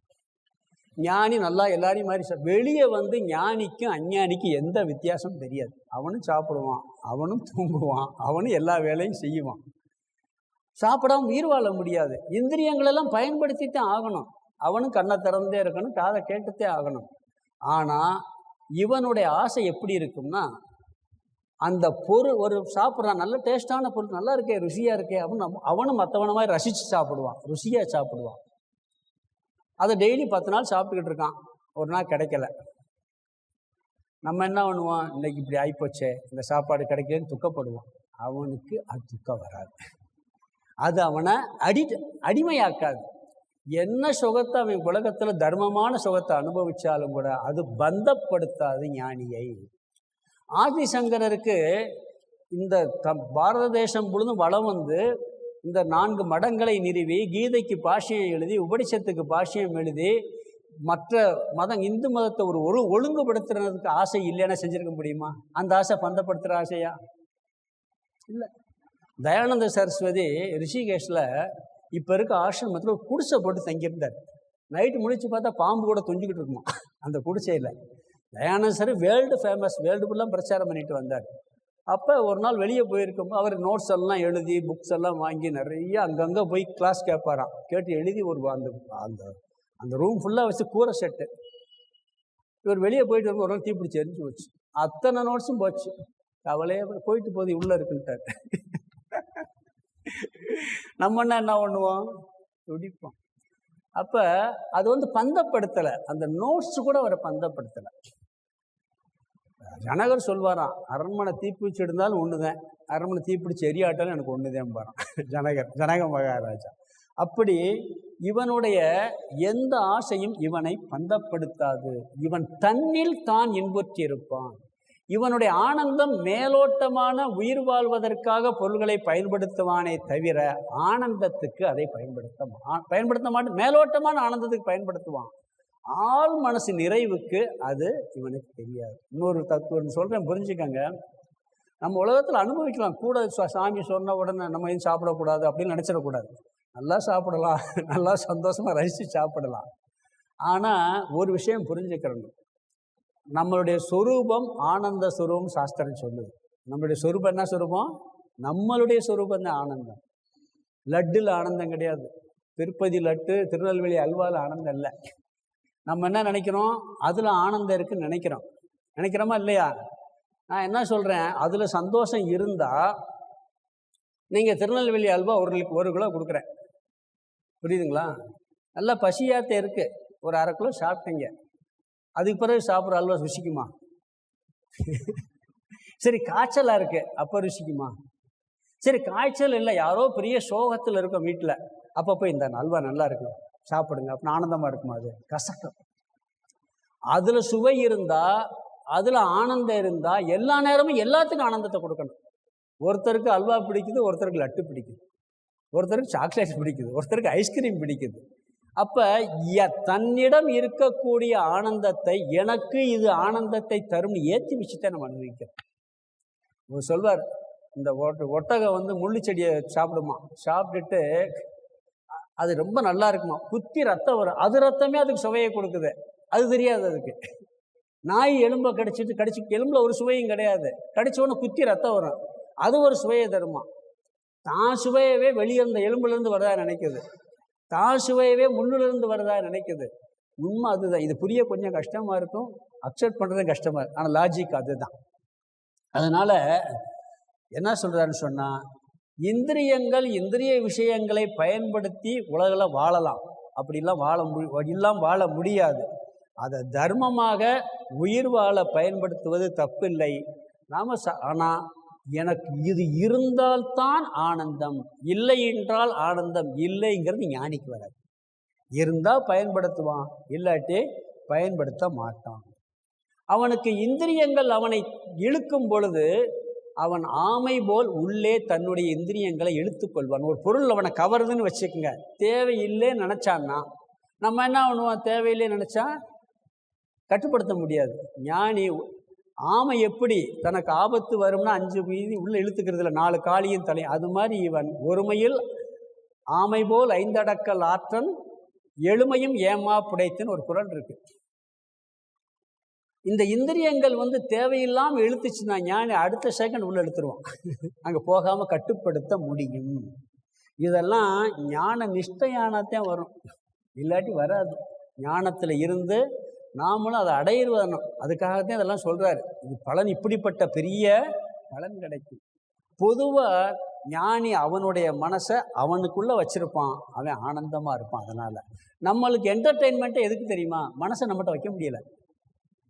ஞானி நல்லா எல்லாரையும் மாதிரி வெளியே ஞானிக்கும் அஞ்ஞானிக்கும் எந்த வித்தியாசமும் தெரியாது. அவனும் சாப்பிடுவான், அவனும் தூங்குவான், அவனும் எல்லா வேலையும் செய்வான். சாப்பிடாம உயிர் வாழ முடியாது. இந்திரியங்களெல்லாம் பயன்படுத்தித்தான் ஆகணும். அவனும் கண்ணை திறந்தே இருக்கணும், காதை கேட்டுத்தே ஆகணும். ஆனால் இவனுடைய ஆசை எப்படி இருக்கும்னா, அந்த பொருள் ஒரு சாப்பிட்றான், நல்ல டேஸ்டான பொருள், நல்லா இருக்கே, ருசியாக இருக்கே அப்படின்னு அவனும் மற்றவன மாதிரி ரசித்து சாப்பிடுவான், ருசியாக சாப்பிடுவான். அதை டெய்லி 10 நாள் சாப்பிட்டுக்கிட்டு இருக்கான். ஒரு நாள் கிடைக்கல. நம்ம என்ன பண்ணுவோம்? இன்னைக்கு இப்படி ஆகிப்போச்சே, இந்த சாப்பாடு கிடைக்கலன்னு துக்கப்படுவான். அவனுக்கு அது துக்கம் வராது. அது அவனை அடிமையாக்காது. என்ன சுகத்தை அவன் உலகத்தில் தர்மமான சுகத்தை அனுபவித்தாலும் கூட அது பந்தப்படுத்தாது ஞானியை. ஆதிசங்கரருக்கு இந்த பாரத தேசம் முழுதும் வளம் இந்த 4 மடங்களை நிறுவி, கீதைக்கு பாஷ்யம் எழுதி, உபனிஷத்துக்கு பாஷ்யம் எழுதி, மற்ற மதம் இந்து மதத்தை ஒரு ஒழுங்குபடுத்துறதுக்கு ஆசை இல்லைன்னா செஞ்சிருக்க முடியுமா? அந்த ஆசை பந்தப்படுத்துகிற ஆசையா? இல்லை. தயானந்த சரஸ்வதி ரிஷிகேஷில் இப்போ இருக்க ஆசிரமத்தில் ஒரு குடிசை போட்டு தங்கியிருந்தார். நைட்டு முடிச்சு பார்த்தா பாம்பு கூட துஞ்சிக்கிட்டு இருக்குமா அந்த குடிசையில். Dayananda sir world famous, world ஃபுல்லாக பிரச்சாரம் பண்ணிட்டு வந்தார். அப்போ ஒரு நாள் வெளியே போயிருக்கும்போது அவர் நோட்ஸ் எல்லாம் எழுதி புக்ஸ் எல்லாம் வாங்கி நிறைய அங்கங்கே போய் கிளாஸ் கேட்பாராம். கேட்டு எழுதி ஒரு அந்த அந்த அந்த ரூம் ஃபுல்லாக வச்சு கூரை செட்டு. இவர் வெளியே போயிட்டு வரும்போது ஒரு நாள் தீப்பிடிச்சி எரிஞ்சு போச்சு. அத்தனை நோட்ஸும் போச்சு. கவலையே போயிட்டு போகுது உள்ளே இருக்குன்ட்டார். நம்ம என்ன பண்ணுவோம்? துடிப்போம். அப்போ அது வந்து பந்தப்படுத்தலை, அந்த நோட்ஸ் கூட அவரை பந்தப்படுத்தலை. ஜனகர் சொல்வாராம், அரண்மனை தீப்பிடிச்சு இருந்தாலும் ஒன்று தான், அரண்மனை தீப்பிடிச்சு எரியாட்டாலும் எனக்கு ஒன்று தான் பாரான் ஜனக மகாராஜா. அப்படி இவனுடைய எந்த ஆசையும் இவனை பந்தப்படுத்தாது. இவன் தன்னில் தான் இன்புற்றிருப்பான். இவனுடைய ஆனந்தம் மேலோட்டமான உயிர் வாழ்வதற்காக பொருள்களை பயன்படுத்துவானே தவிர ஆனந்தத்துக்கு அதை பயன்படுத்த மாட்டான். மேலோட்டமான ஆனந்தத்துக்கு பயன்படுத்துவான். ஆள் மனசு நிறைவுக்கு அது இவனுக்கு தெரியாது. இன்னொரு தத்துவம் சொல்கிறேன், புரிஞ்சுக்கங்க. நம்ம உலகத்தில் அனுபவிக்கலாம். கூட சாமி சொன்ன உடனே நம்ம எதுவும் சாப்பிடக்கூடாது அப்படின்னு நினச்சிடக்கூடாது. நல்லா சாப்பிடலாம், நல்லா சந்தோஷமாக ரசித்து சாப்பிடலாம். ஆனால் ஒரு விஷயம் புரிஞ்சுக்கிறணும், நம்மளுடைய சொரூபம் ஆனந்த சொரூபம் சாஸ்திரம் சொல்லுது. நம்மளுடைய சொரூபம் என்ன சொரூபம்? நம்மளுடைய சொரூபம் தான் ஆனந்தம். லட்டில் ஆனந்தம் கிடையாது, திருப்பதி லட்டு திருநெல்வேலி அல்வாவில் ஆனந்தம் இல்லை. நம்ம என்ன நினைக்கிறோம்? அதில் ஆனந்தம் இருக்குன்னு நினைக்கிறோமா இல்லையா? நான் என்ன சொல்கிறேன், அதில் சந்தோஷம் இருந்தால் நீங்கள் திருநெல்வேலி அல்வா ஒரு கிலோ கொடுக்குறேன், புரியுதுங்களா? நல்லா பசியாத்தே இருக்குது, ஒரு அரை கிலோ சாப்பிட்டீங்க, அதுக்கு பிறகு சாப்பிட்ற அல்வா ருசிக்குமா? சரி, காய்ச்சலாக இருக்குது, அப்போ ருசிக்குமா? சரி, காய்ச்சல் இல்லை, யாரோ பெரிய சோகத்தில் இருக்கும் வீட்டில், அப்போ போய் இந்த அல்வா நல்லா இருக்கு சாப்பிடுங்க அப்படின்னு ஆனந்தமாக இருக்குமா? அது கசக்கம். அதில் சுவை இருந்தால், அதில் ஆனந்தம் இருந்தால் எல்லா நேரமும் எல்லாத்துக்கும் ஆனந்தத்தை கொடுக்கணும். ஒருத்தருக்கு அல்வா பிடிக்குது, ஒருத்தருக்கு லட்டு பிடிக்குது, ஒருத்தருக்கு சாக்லேட் பிடிக்குது, ஒருத்தருக்கு ஐஸ்கிரீம் பிடிக்குது. அப்போ தன்னிடம் இருக்கக்கூடிய ஆனந்தத்தை எனக்கு இது ஆனந்தத்தை தரும் ஏற்றி வச்சுதான் நம்ம அனுபவிக்கிறோம். அவர் சொல்வார், இந்த ஒட்டகம் வந்து முள்ளு செடியை சாப்பிடுமா, சாப்பிட்டுட்டு அது ரொம்ப நல்லா இருக்குமா, குத்தி ரத்தம் வரும், அது ரத்தமே அதுக்கு சுவையை கொடுக்குது, அது தெரியாது அதுக்கு. நாய் எலும்பை கடிச்சு எலும்புல ஒரு சுவையும் கிடையாது, கடிச்சோன்னு குத்தி ரத்தம் வரும், அது ஒரு சுவையை தருமா. தான் சுவையவே வெளியே இருந்த எலும்புலேருந்து வரதா நினைக்குது, தான் சுவையவே முள்ளிலிருந்து வரதா நினைக்குது. உண்மை அதுதான். இது புரிய கொஞ்சம் கஷ்டமாக இருக்கும், அக்செப்ட் பண்ணுறது கஷ்டமாக இருக்கும், ஆனால் லாஜிக் அதுதான். அதனால் என்ன சொல்கிறாருன்னு சொன்னால், இந்திரியங்கள் இந்திரிய விஷயங்களை பயன்படுத்தி உலகில் வாழலாம், அப்படிலாம் வாழ முடியாது. அதை தர்மமாக உயிர் வாழ பயன்படுத்துவது தப்பில்லை. ஆனால் எனக்கு இது இருந்தால்தான் ஆனந்தம், இல்லை என்றால் ஆனந்தம் இல்லைங்கிறது ஞானிக்கு வராது. இருந்தால் பயன்படுத்துவான், இல்லாட்டி பயன்படுத்த மாட்டான். அவனுக்கு இந்திரியங்கள் அவனை இழுக்கும் பொழுது அவன் ஆமை போல் உள்ளே தன்னுடைய இந்திரியங்களை இழுத்துக்கொள்வான். ஒரு பொருள் அவனை கவருதுன்னு வச்சுக்கோங்க, தேவையில்லைன்னு நினச்சான்னா நம்ம என்ன பண்ணுவோம்? தேவையில்லை நினச்சா கட்டுப்படுத்த முடியாது. ஞானி ஆமை எப்படி தனக்கு ஆபத்து வரும்னா 5 மீதி உள்ளே இழுத்துக்கிறதுல 4 காலியும் தலையும், அது மாதிரி இவன் ஒருமையில் ஆமை போல் 5 அடக்கல் ஆற்றன் எழுமையும் ஏமா புடைத்துன்னு ஒரு குறள் இருக்கு. இந்த இந்திரியங்கள் வந்து தேவையில்லாமல் இழுத்துச்சுன்னா ஞானி அடுத்த செகண்ட் உள்ள எடுத்துருவான், அங்கே போகாமல் கட்டுப்படுத்த முடியும். இதெல்லாம் ஞான நிஷ்டையானத்தான் வரும், இல்லாட்டி வராது. ஞானத்தில் இருந்து நாமளும் அதை அடையிறணும். அதுக்காகத்தான் இதெல்லாம் சொல்கிறாரு. இது பலன், இப்படிப்பட்ட பெரிய பலன் கிடைக்கும். பொதுவாக ஞானி அவனுடைய மனசை அவனுக்குள்ளே வச்சுருப்பான், அவன் ஆனந்தமாக இருப்பான். அதனால் நம்மளுக்கு என்டர்டெயின்மெண்ட்டே எதுக்கு தெரியுமா? மனசை நம்மகிட்ட வைக்க முடியலை,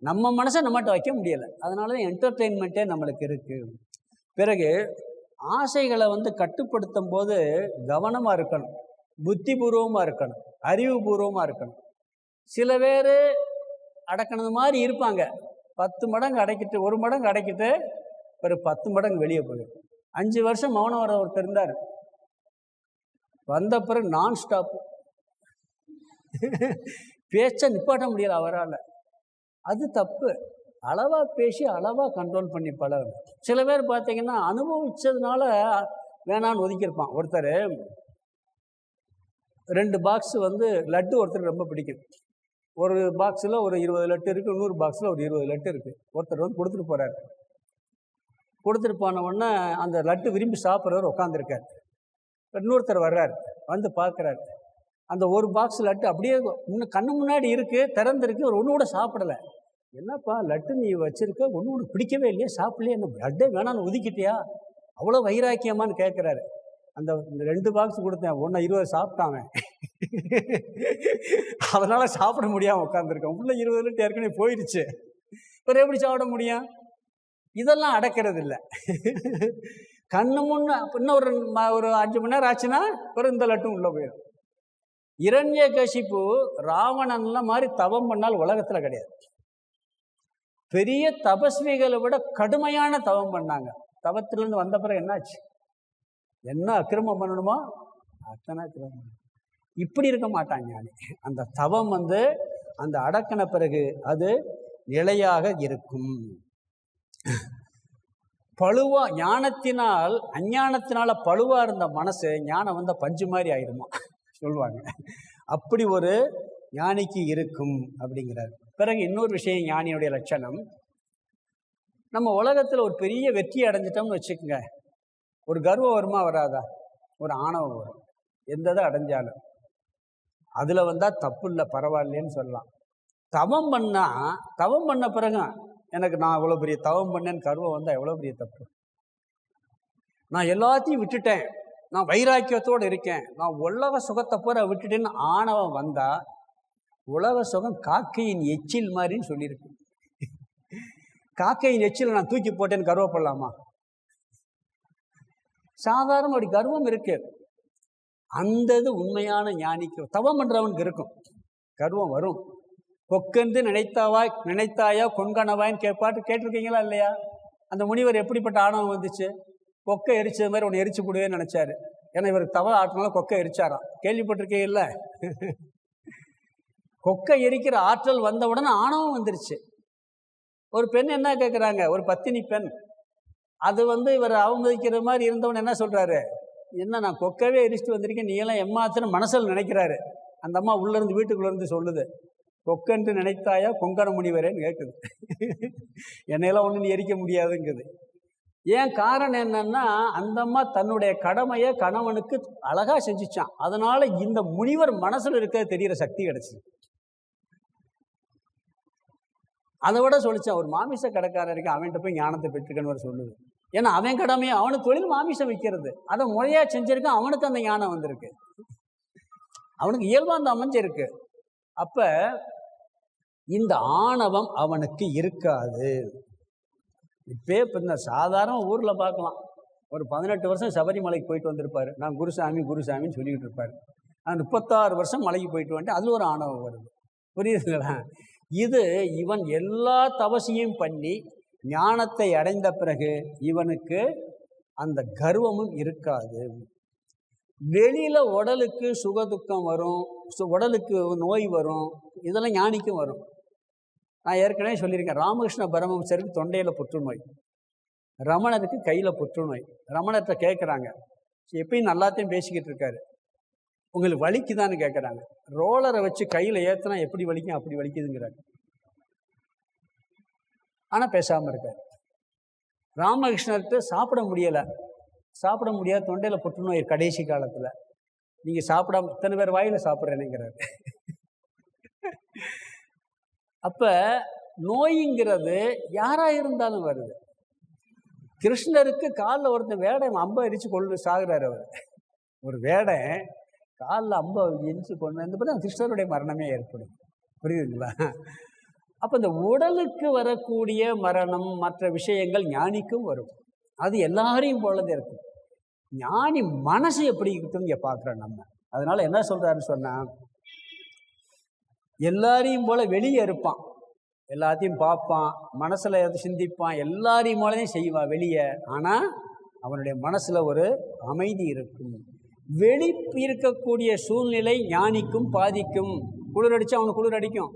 நம்ம மனசை நம்மகிட்ட வைக்க முடியலை. அதனால தான் என்டர்டெயின்மெண்ட்டே நம்மளுக்கு இருக்குது. பிறகு ஆசைகளை வந்து கட்டுப்படுத்தும் போது கவனமாக இருக்கணும், புத்திபூர்வமாக இருக்கணும், அறிவுபூர்வமாக இருக்கணும். சில பேர் அடக்கினது மாதிரி இருப்பாங்க, 10 மடங்கு அடக்கிட்டு 1 மடங்கு அடக்கிட்டு ஒரு 10 மடங்கு வெளியே போயிடும். 5 வருஷம் மௌனம் வர ஒருத்தர் இருந்தார், வந்த பிறகு நான் ஸ்டாப், பேச்சை நிப்பாட்ட முடியல அவரால். அது தப்பு. அளவாக பேசி அளவாக கண்ட்ரோல் பண்ணி பழகணும். சில பேர் பார்த்தீங்கன்னா அனுபவிச்சதுனால வேணான்னு ஒதுக்கியிருப்பான். ஒருத்தர் 2 பாக்ஸ் வந்து லட்டு ஒருத்தருக்கு ரொம்ப பிடிக்கும். ஒரு பாக்ஸில் ஒரு 20 லட்டு இருக்குது, இன்னொரு பாக்ஸில் ஒரு 20 லட்டு இருக்குது. ஒருத்தர் வந்து கொடுத்துட்டு போகிறார். கொடுத்துட்டு போன உடனே அந்த லட்டு விரும்பி சாப்பிட்றவர் உட்காந்துருக்கார். இன்னொருத்தர் வர்றார், வந்து பார்க்குறாரு. அந்த ஒரு பாக்ஸ் லட்டு அப்படியே இன்னும் கண்ணு முன்னாடி இருக்குது, திறந்துருக்கு, ஒரு ஒன்று கூட சாப்பிடலை. என்னப்பா லட்டு நீ வச்சுருக்க, ஒன்று கூட பிடிக்கவே இல்லையா, சாப்பிடலையே, என்ன லட்டே வேணான்னு ஒதுக்கிட்டியா, அவ்வளோ வைராக்கியமானு கேட்குறாரு. அந்த 2 பாக்ஸ் கொடுத்தேன், 20 சாப்பிட்டாங்க. அதனால் சாப்பிட முடியாமல் உட்காந்துருக்கேன். உள்ள 20 லட்டு ஏற்கனவே போயிடுச்சு, இப்போ எப்படி சாப்பிட முடியும்? இதெல்லாம் அடக்கிறது இல்லை. கண்ணு முன்ன இன்னும் ஒரு 5 மணி நேரம் ஆச்சுன்னா ஒரு இந்த லட்டும் உள்ளே போயிடும். இரண்யகசிப்பு ராவணன்லாம் மாதிரி தவம் பண்ணால் உலகத்தில் கிடையாது. பெரிய தபஸ்விகளை விட கடுமையான தவம் பண்ணாங்க. தவத்திலிருந்து வந்த பிறகு என்னாச்சு? என்ன அக்கிரமம் பண்ணணுமோ அத்தனை அக்கிரமம். இப்படி இருக்க மாட்டாங்க. அந்த தவம் வந்து அந்த அடக்கின பிறகு அது நிலையாக இருக்கும். பழுவா ஞானத்தினால் அஞ்ஞானத்தினால பழுவா இருந்த மனசு ஞானம் வந்த பஞ்சு மாதிரி ஆயிடுமா சொல்லுவாங்க. அப்படி ஒரு ஞானிக்கு இருக்கும் அப்படிங்கிறார். பிறகு இன்னொரு விஷயம், ஞானியுடைய லட்சணம், நம்ம உலகத்தில் ஒரு பெரிய வெற்றி அடைஞ்சிட்டோம்னு வச்சுக்கோங்க, ஒரு கர்வம் வருமா வராதா? ஒரு ஆணவம் வரும். எந்த இதை அடைஞ்சாலும் அதில் வந்தால் தப்பு இல்லை, பரவாயில்லைன்னு சொல்லலாம். தவம் பண்ண பிறகு எனக்கு நான் இவ்வளோ பெரிய தவம் பண்ணேன்னு கர்வம் வந்தால் எவ்வளோ பெரிய தப்பு. நான் எல்லாத்தையும் விட்டுட்டேன், நான் வைராக்கியத்தோடு இருக்கேன், நான் உலக சுகத்தை பூரா விட்டுட்டேன்னு ஆணவம் வந்தால், உலக சுகம் காக்கையின் எச்சில் மாதிரின்னு சொல்லியிருக்கு. காக்கையின் எச்சில் நான் தூக்கி போட்டேன்னு கர்வப்படலாமா? சாதாரண ஒரு கர்வம் இருக்கு. அந்த இது உண்மையான ஞானிக்கு தவம் பண்ணுறவனுக்கு இருக்கும். கர்வம் வரும். கொக்கென்று நினைத்தாயா கொன்கணவாயின்னு கேட்டிருக்கீங்களா இல்லையா? அந்த முனிவர் எப்படிப்பட்ட ஆணவம் வந்துச்சு? கொக்கை எரிச்சது மாதிரி ஒன்று எரிச்சு போடுவேன்னு நினைச்சாரு. ஏன்னா இவருக்கு தவ ஆட்டினால கொக்கை எரிச்சாராம். கேள்விப்பட்டிருக்கீங்கல்ல? கொக்கை எரிக்கிற ஆற்றல் வந்த உடனே ஆணவம் வந்துருச்சு. ஒரு பெண் என்ன கேட்குறாங்க, ஒரு பத்தினி பெண், அது வந்து இவர் அவமதிக்கிற மாதிரி இருந்தவன் என்ன சொல்றாரு, என்ன நான் கொக்கவே எரிச்சிட்டு வந்திருக்கேன், நீ எல்லாம் எம்மாத்திரம் மனசில் நினைக்கிறாரு. அந்த அம்மா உள்ளேருந்து வீட்டுக்குள்ளேருந்து சொல்லுது, கொக்கென்று நினைத்தாயா கொங்கண முனிவரேன்னு கேட்குது. என்னையெல்லாம் ஒன்று நீ எரிக்க முடியாதுங்குது. ஏன் காரணம் என்னன்னா, அந்த அம்மா தன்னுடைய கடமையை கணவனுக்கு அழகா செஞ்சுச்சான். அதனால இந்த முனிவர் மனசுல இருக்க தெரிகிற சக்தி கிடைச்சி. அதை விட சொல்லிச்சான், ஒரு மாமிச கடைக்காரருக்கு அவன்கிட்ட போய் ஞானத்தை பெற்றுக்கன்னு சொல்லுது. ஏன்னா அவன் கடமையை, அவனுக்கு தொழில் மாமிசம் விற்கிறது, அதை முறையா செஞ்சிருக்கான், அவனுக்கு அந்த ஞானம் வந்திருக்கு, அவனுக்கு இயல்பா அந்த அமைஞ்சிருக்கு. அப்ப இந்த ஆணவம் அவனுக்கு இருக்காது. இப்போ இந்த சாதாரண ஊரில் பார்க்கலாம், ஒரு 18 வருஷம் சபரிமலைக்கு போயிட்டு வந்திருப்பார், நான் குருசாமி குருசாமின்னு சொல்லிக்கிட்டு இருப்பார். அந்த 36 வருஷம் மலைக்கு போயிட்டு வந்துட்டு அதில் ஒரு ஆணவம் வருது. புரியுதுங்களா? இது இவன் எல்லா தவசையும் பண்ணி ஞானத்தை அடைந்த பிறகு இவனுக்கு அந்த கர்வமும் இருக்காது. வெளியில் உடலுக்கு சுகதுக்கம் வரும், உடலுக்கு நோய் வரும், இதெல்லாம் ஞானிக்கும் வரும். நான் ஏற்கனவே சொல்லியிருக்கேன், ராமகிருஷ்ண பரமஹம்சருக்கு தொண்டையில் புற்றுநோய், ரமணருக்கு கையில் புற்றுநோய். ரமணத்தை கேட்குறாங்க, எப்பயும் நல்லாத்தையும் பேசிக்கிட்டு இருக்காரு, உங்களுக்கு வலிக்குதான்னு கேட்குறாங்க. ரோலரை வச்சு கையில் ஏற்றினா எப்படி வலிக்கும் அப்படி வலிக்குதுங்கிறாங்க. ஆனால் பேசாமல் இருக்கார். ராமகிருஷ்ணர்கிட்ட சாப்பிட முடியாது, தொண்டையில் புற்றுநோய் கடைசி காலத்தில். நீங்கள் சாப்பிடாம இத்தனை பேர் வாயில் சாப்பிட்றேனுங்கிறார். அப்போ நோய்ங்கிறது யாராக இருந்தாலும் வருது. கிருஷ்ணருக்கு காலில் ஒருத்தன் வேடை அம்பை எரிச்சு கொண்டு சாகுறாரு. அவர் ஒரு வேடை காலில் அம்பை எரிச்சு கொண்டு வந்து பிறகு கிருஷ்ணருடைய மரணமே ஏற்படும். புரியுதுங்களா? அப்போ இந்த உடலுக்கு வரக்கூடிய மரணம் மற்ற விஷயங்கள் ஞானிக்கும் வரும். அது எல்லாரையும் போலதான் இருக்கும். ஞானி மனசு எப்படி இருக்குன்னு இங்கே பார்க்குறோம் நம்ம. அதனால என்ன சொல்றாருன்னு சொன்னால், எல்லாரையும் போல வெளியே இருப்பான், எல்லாத்தையும் பார்ப்பான், மனசில் சிந்திப்பான், எல்லாரையும் போலதையும் செய்வான் வெளியே. ஆனால் அவனுடைய மனசில் ஒரு அமைதி இருக்கும். வெளி இருக்கக்கூடிய சூழ்நிலை ஞானிக்கும் பாதிக்கும். குளிர் அடித்தா அவனுக்கு குளிர் அடிக்கும்,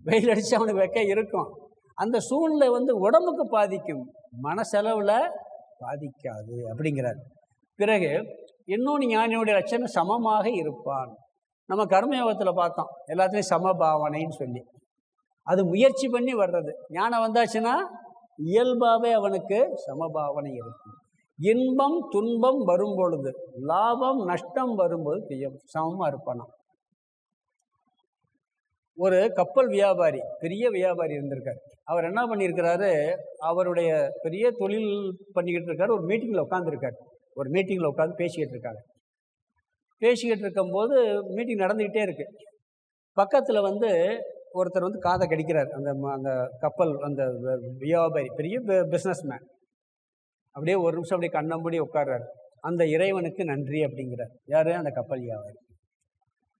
வெயில் அடித்தா அவனுக்கு வெக்க இருக்கும். அந்த சூழ்நிலை உடம்புக்கு பாதிக்கும், மனசளவில் பாதிக்காது அப்படிங்கிறார். பிறகு இன்னொன்று ஞானியுடைய லட்சணம் சமமாக இருப்பான். நம்ம கர்மயோகத்தில் பார்த்தோம் எல்லாத்துலேயும் சமபாவனைன்னு சொல்லி, அது முயற்சி பண்ணி வர்றது. ஞானம் வந்தாச்சுன்னா இயல்பாகவே அவனுக்கு சமபாவனை இருக்கும். இன்பம் துன்பம் வரும் பொழுது, லாபம் நஷ்டம் வரும்போது சமமாக இருப்பானா. ஒரு கப்பல் வியாபாரி, பெரிய வியாபாரி இருந்திருக்கார். அவர் என்ன பண்ணியிருக்கிறாரு, அவருடைய பெரிய தொழில் பண்ணிக்கிட்டு இருக்காரு. ஒரு மீட்டிங்கில் உட்காந்துருக்காரு. ஒரு மீட்டிங்கில் உட்காந்து பேசிக்கிட்டு இருக்காங்க. பேசிக்கிட்டு இருக்கும்போது மீட்டிங் நடந்துக்கிட்டே இருக்கு. பக்கத்தில் ஒருத்தர் காதை கடிக்கிறார். அந்த கப்பல் அந்த வியாபாரி, பெரிய பிஸ்னஸ் மேன். அப்படியே ஒரு நிமிஷம் அப்படியே கண்ணம்படி உட்கார்றாரு. அந்த இறைவனுக்கு நன்றி அப்படிங்கிறார். யார்? அந்த கப்பல் வியாபாரி.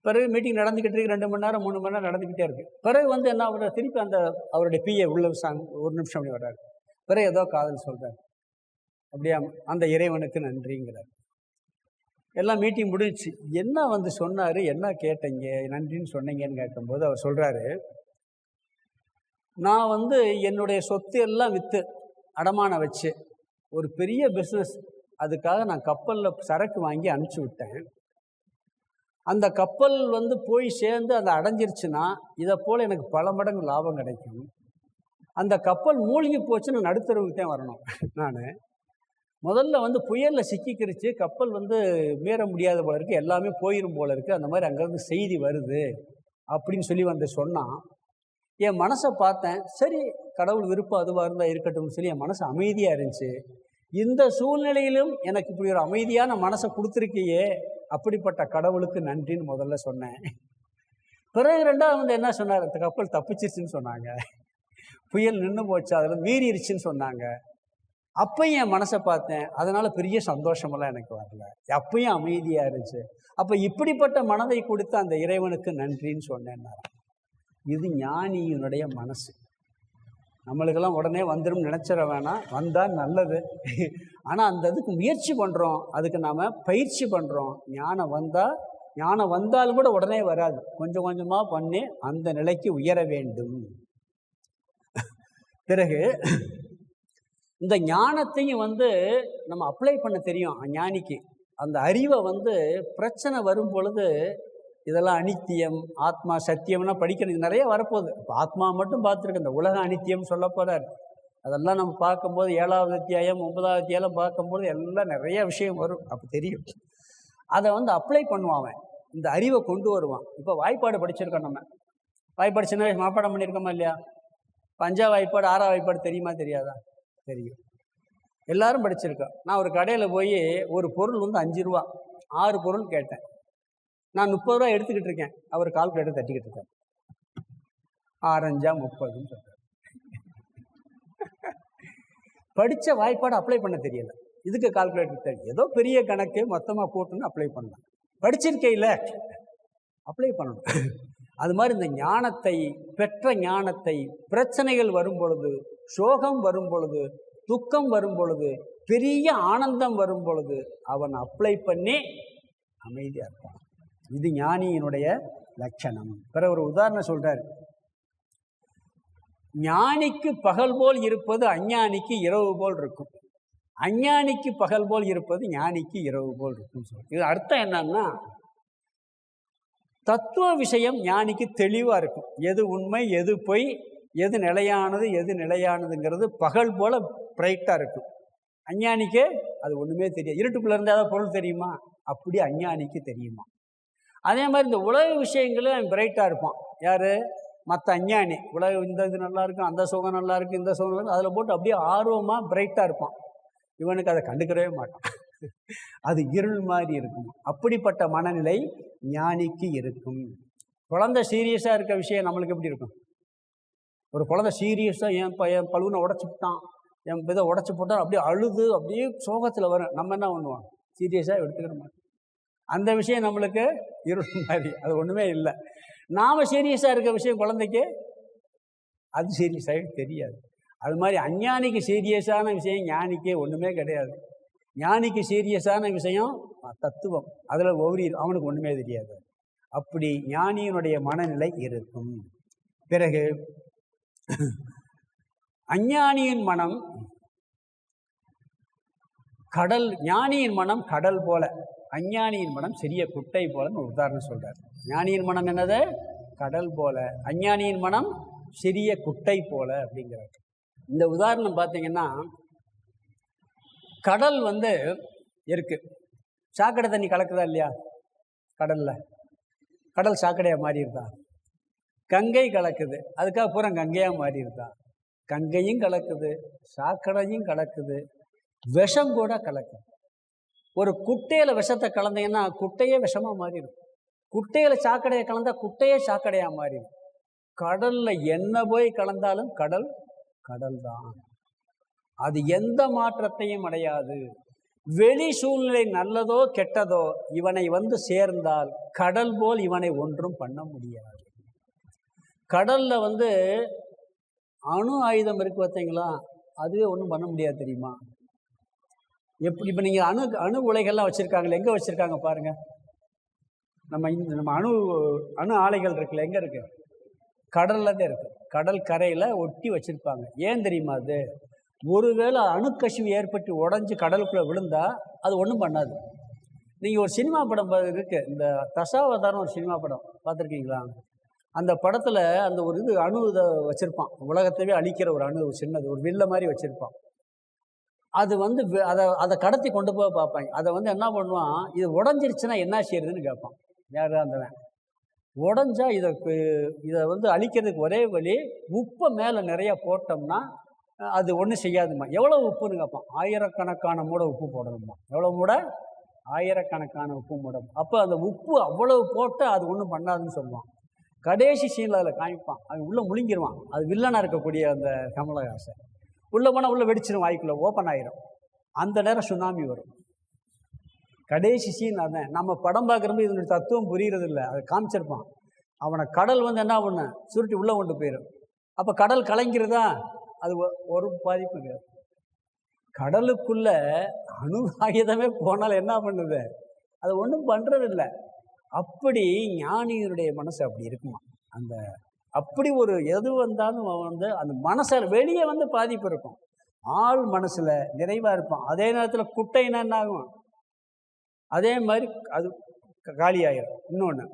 பிறகு மீட்டிங் நடந்துக்கிட்டு இருக்கு. 2 மணி நேரம் 3 மணி நேரம் நடந்துக்கிட்டே இருக்கு. பிறகு என்ன அவர் திருப்பி அவருடைய பிஏ உள்ள ஒரு நிமிஷம் அப்படி வர்றாரு. பிறகு ஏதோ காதல் சொல்கிறார். அப்படியே அந்த இறைவனுக்கு நன்றிங்கிறார். எல்லாம் மீட்டிங் முடிஞ்சிச்சு. என்ன சொன்னார், என்ன கேட்டீங்க, நன்றின்னு சொன்னீங்கன்னு கேட்கும்போது அவர் சொல்கிறாரு, நான் என்னுடைய சொத்து எல்லாம் விற்று அடமானம் வச்சு ஒரு பெரிய பிஸ்னஸ், அதுக்காக நான் கப்பலில் சரக்கு வாங்கி அனுப்பிச்சி விட்டேன். அந்த கப்பல் போய் சேர்ந்து அதை அடைஞ்சிருச்சுன்னா இதை போல் எனக்கு பல மடங்கு லாபம் கிடைக்கும். அந்த கப்பல் மூழ்கி போச்சுன்னு நடுத்தரவுக்கு தான் வரணும். நான் முதல்ல புயலில் சிக்கிக்கிருச்சு, கப்பல் மீற முடியாத போல இருக்குது, எல்லாமே போயிடும் போல இருக்குது, அந்த மாதிரி அங்கேருந்து செய்தி வருது அப்படின்னு சொல்லி சொன்னான். என் மனசை பார்த்தேன். சரி, கடவுள் விருப்பம் அதுவாக இருந்தால் இருக்கட்டும்னு சொல்லி என் மனசு அமைதியாக இருந்துச்சு. இந்த சூழ்நிலையிலும் எனக்கு இப்படி ஒரு அமைதியான மனசை கொடுத்துருக்கியே, அப்படிப்பட்ட கடவுளுக்கு நன்றின்னு முதல்ல சொன்னேன். பிறகு 2வது என்ன சொன்னார், அந்த கப்பல் தப்பிச்சிருச்சுன்னு சொன்னாங்க. புயல் நின்று போச்சு, அதில் மீறிடுச்சுன்னு சொன்னாங்க. அப்பையும் என் மனசை பார்த்தேன். அதனால் பெரிய சந்தோஷமெல்லாம் எனக்கு வரல, அப்பையும் அமைதியாக இருந்துச்சு. அப்போ இப்படிப்பட்ட மனதை கொடுத்த அந்த இறைவனுக்கு நன்றின்னு சொன்னேன்னா, இது ஞானியினுடைய மனசு. நம்மளுக்கெல்லாம் உடனே வந்துடும் நினச்சிட வேணாம், வந்தால் நல்லது. ஆனால் அந்த இதுக்கு முயற்சி பண்ணுறோம், அதுக்கு நாம் பயிற்சி பண்ணுறோம். ஞானம் வந்தாலும் கூட உடனே வராது, கொஞ்சம் கொஞ்சமாக பண்ணி அந்த நிலைக்கு உயர வேண்டும். பிறகு இந்த ஞானத்தையும் நம்ம அப்ளை பண்ண தெரியும். ஞானிக்கு அந்த அறிவை பிரச்சனை வரும் பொழுது, இதெல்லாம் அனித்தியம், ஆத்மா சத்தியம்னா படிக்கிறது நிறைய வரப்போகுது. இப்போ ஆத்மா மட்டும் பார்த்துருக்கு, இந்த உலக அனித்தியம் சொல்ல போகிறார். அதெல்லாம் நம்ம பார்க்கும்போது 7வது அத்தியாயம் 9வது அத்தியாயம் பார்க்கும்போது எல்லாம் நிறைய விஷயம் வரும். அப்போ தெரியும். அதை அப்ளை பண்ணுவான் அவன், இந்த அறிவை கொண்டு வருவான். இப்போ வாய்ப்பாடு படிச்சிருக்கோம். நம்ம வாய்ப்பாடு சின்ன வயசு மாப்பாடம் பண்ணியிருக்கோமா இல்லையா? 5வது வாய்ப்பாடு 6வது வாய்ப்பாடு தெரியுமா தெரியாதா? தெரியும், எல்லாரும் படிச்சிருக்கோம். நான் ஒரு கடையில் போய் ஒரு பொருள் 5 ரூபா, 6 பொருள் கேட்டேன். நான் 30 ரூபா எடுத்துக்கிட்டு இருக்கேன். அவர் கால்குலேட்டர் தட்டிக்கிட்டு இருக்கார். 6 5 30ன்னு சொல்கிறார். படித்த வாய்ப்பாடு அப்ளை பண்ண தெரியல, இதுக்கு கால்குலேட்டர் தெரியும். ஏதோ பெரிய கணக்கு மொத்தமாக போட்டுன்னு அப்ளை பண்ணலாம். படிச்சிருக்கையில் அப்ளை பண்ணணும். அது மாதிரி இந்த ஞானத்தை, பெற்ற ஞானத்தை, பிரச்சனைகள் வரும் பொழுது, சோகம் வரும் பொழுது, துக்கம் வரும் பொழுது, பெரிய ஆனந்தம் வரும் பொழுது அவன் அப்ளை பண்ணி அமைதியாக இருப்பான். இது ஞானியினுடைய லட்சணம். பிற ஒரு உதாரணம் சொல்றார். ஞானிக்கு பகல் போல் இருப்பது அஞ்ஞானிக்கு இரவு போல் இருக்கும், அஞ்ஞானிக்கு பகல் போல் இருப்பது ஞானிக்கு இரவு போல் இருக்கும். இது அர்த்தம் என்னன்னா, தத்துவ விஷயம் ஞானிக்கு தெளிவாக இருக்கும். எது உண்மை, எது பொய், எது நிலையானது, எது நிலையானதுங்கிறது பகல் போல் பிரைட்டாக இருக்கும். அஞ்ஞானிக்கு அது ஒன்றுமே தெரியாது. இருட்டுக்குள்ளே இருந்தால் ஏதாவது பொருள் தெரியுமா? அப்படி அஞ்ஞானிக்கு தெரியுமா? அதே மாதிரி இந்த உலக விஷயங்களும் பிரைட்டாக இருப்பான். யார்? மற்ற அஞ்ஞானி. உலக இந்த இது நல்லா இருக்கும், அந்த சுகம் நல்லா இருக்குது, இந்த சுகம் நல்லா, அதில் போட்டு அப்படியே ஆர்வமாக பிரைட்டாக இருப்பான். இவனுக்கு அதை கண்டுக்கிறவே மாட்டான், அது இருள் மாதிரி இருக்கும். அப்படிப்பட்ட மனநிலை ஞானிக்கு இருக்கும். குழந்தை சீரியஸாக இருக்க விஷயம் நம்மளுக்கு எப்படி இருக்கும்? ஒரு குழந்தை சீரியஸாக என் பழுவனை உடச்சி விட்டான், என் இதை உடச்சி போட்டால் அப்படியே அழுது அப்படியே சோகத்தில் வரும். நம்ம என்ன பண்ணுவோம்? சீரியஸாக எடுத்துக்கிற மாட்டோம். அந்த விஷயம் நம்மளுக்கு இருள் மாதிரி, அது ஒன்றுமே இல்லை. நாம் சீரியஸாக இருக்க விஷயம் குழந்தைக்கு அது சீரியஸாக தெரியாது. அது மாதிரி அஞ்ஞானிக்கு சீரியஸான விஷயம் ஞானிக்கே ஒன்றுமே கிடையாது. ஞானிக்கு சீரியஸான விஷயம் தத்துவம், அதில் அவனுக்கு ஒன்றுமே தெரியாது. அப்படி ஞானியினுடைய மனநிலை இருக்கும். பிறகு அஞ்ஞானியின் மனம் கடல், ஞானியின் மனம் கடல் போல, அஞ்ஞானியின் மனம் சிறிய குட்டை போலன்னு ஒரு உதாரணம் சொல்றார். ஞானியின் மனம் என்னது? கடல் போல, அஞ்ஞானியின் மனம் சிறிய குட்டை போல அப்படிங்கிறார். இந்த உதாரணம் பார்த்தீங்கன்னா, கடல் இருக்கு, சாக்கடை தண்ணி கலக்குதா இல்லையா? கடல்ல கடல் சாக்கடையா மாறிடுதா? கங்கை கலக்குது, அதுக்காக பூரா கங்கையா மாறிடுதா? கங்கையும் கலக்குது, சாக்கடையும் கலக்குது, விஷம் கூட கலக்குது. ஒரு குட்டையில விஷத்தை கலந்தீங்கன்னா குட்டையே விஷமா மாறிடும். குட்டையில சாக்கடையை கலந்தா குட்டையே சாக்கடையா மாறிடும். கடல்ல என்ன போய் கலந்தாலும் கடல் கடல் தான். அது எந்த மாற்றத்தையும் அடையாது. வெளி சூழ்நிலை நல்லதோ கெட்டதோ இவனை சேர்ந்தால் கடல் போல் இவனை ஒன்றும் பண்ண முடியாது. கடல்ல அணு ஆயுதம் இருக்கு பார்த்தீங்களா, அதுவே ஒன்றும் பண்ண முடியாது தெரியுமா? எப்படி இப்போ நீங்கள் அணு உலைகள்லாம் வச்சுருக்காங்களே, எங்கே வச்சுருக்காங்க பாருங்கள். நம்ம அணு ஆலைகள் இருக்குல்ல, எங்கே இருக்குது? கடலில் தான் இருக்குது. கடல் கரையில் ஒட்டி வச்சுருப்பாங்க. ஏன் தெரியுமா? அது ஒருவேளை அணுக்கசிவு ஏற்பட்டு உடஞ்சி கடலுக்குள்ளே விழுந்தால் அது ஒன்றும் பண்ணாது. நீங்கள் ஒரு சினிமா படம் இருக்குது, இந்த தசாவதாரம் ஒரு சினிமா படம் பார்த்துருக்கீங்களா? அந்த படத்தில் அந்த ஒரு அணு இதை வச்சுருப்பான், உலகத்தையே அழிக்கிற ஒரு அணு, சின்னது ஒரு வில்ல மாதிரி வச்சுருப்பான். அது அதை கடத்தி கொண்டு போக பார்ப்பாங்க. அதை என்ன பண்ணுவான், இது உடஞ்சிருச்சுன்னா என்ன செய்யறதுன்னு கேட்பான். யார் அந்தவன்? உடஞ்சா இதை அழிக்கிறதுக்கு ஒரே வழி, உப்பை மேலே நிறைய போட்டோம்னா அது ஒன்றும் செய்யாதுமா. எவ்வளோ உப்புன்னு கேட்பான். ஆயிரக்கணக்கான மூட உப்பு போடணுமா. எவ்வளோ மூட? ஆயிரக்கணக்கான உப்பு மூடம். அப்போ அந்த உப்பு அவ்வளவு போட்டு அது ஒன்றும் பண்ணாதுன்னு சொல்லுவான். கடைசி சீனில் அதில் காமிப்பான், அவன் உள்ளே முழுங்கிடுவான். அது வில்லனாக இருக்கக்கூடிய அந்த கமலஹாசன் உள்ளே போனால் உள்ளே வெடிச்சிடும், வாய்க்குள்ளே ஓப்பன் ஆகிடும். அந்த நேரம் சுனாமி வரும். கடைசி சீன் அதான். நம்ம படம் பார்க்குறப்ப இதனுடைய தத்துவம் புரிகிறது இல்லை, அதை காமிச்சிருப்பான். அவனை கடல் என்ன பண்ண சுருட்டி உள்ளே கொண்டு போயிடும். அப்போ கடல் கலங்கிறதா? அது ஒரு பாதிப்பு கிடையாது. கடலுக்குள்ள அணு ஆயுதமே போனால் என்ன பண்ணுது? அது ஒன்றும் பண்ணுறது இல்லை. அப்படி ஞானியருடைய மனசு அப்படி இருக்குமா? அந்த அப்படி ஒரு எது வந்தாலும் அந்த மனசில் வெளியே பாதிப்பு இருக்கும், ஆள் மனசில் நிறைவாக இருப்பான். அதே நேரத்தில் குட்டைன்னா என்ன ஆகும்? அதே மாதிரி அது காலியாயிடும். இன்னொன்று,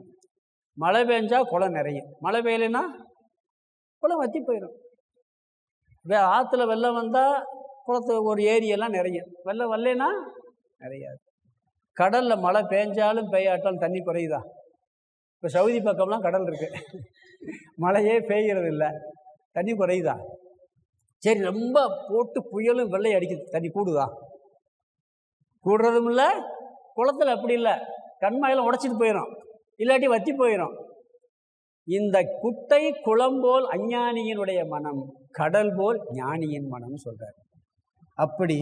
மழை பெஞ்சா குளம் நிறையும், மழை பெய்யலைன்னா குளம் வற்றி போயிடும். ஆற்றுல வெள்ளம் வந்தால் குளத்து ஒரு ஏரியெல்லாம் நிறையும், வெள்ளம் வரலைன்னா நிறையாது. கடலில் மழை பெஞ்சாலும் பெய்யாட்டாலும் தண்ணி குறையுதா? இப்போ சவுதி பக்கம்லாம் கடல் இருக்குது, மழையே பெய்கிறது இல்லை, தண்ணி குறையுதா? சரி, ரொம்ப போட்டு புயலும் வெள்ளை அடிக்குது, தண்ணி கூடுதா? கூடுறதும் இல்லை. குளத்தில் அப்படி இல்லை, கண்மாயெல்லாம் உடைச்சிட்டு போயிடும், இல்லாட்டி வற்றி போயிடும். இந்த குட்டை குளம் போல் அஞ்ஞானியினுடைய மனம், கடல் போல் ஞானியின் மனம் சொல்றார். அப்படி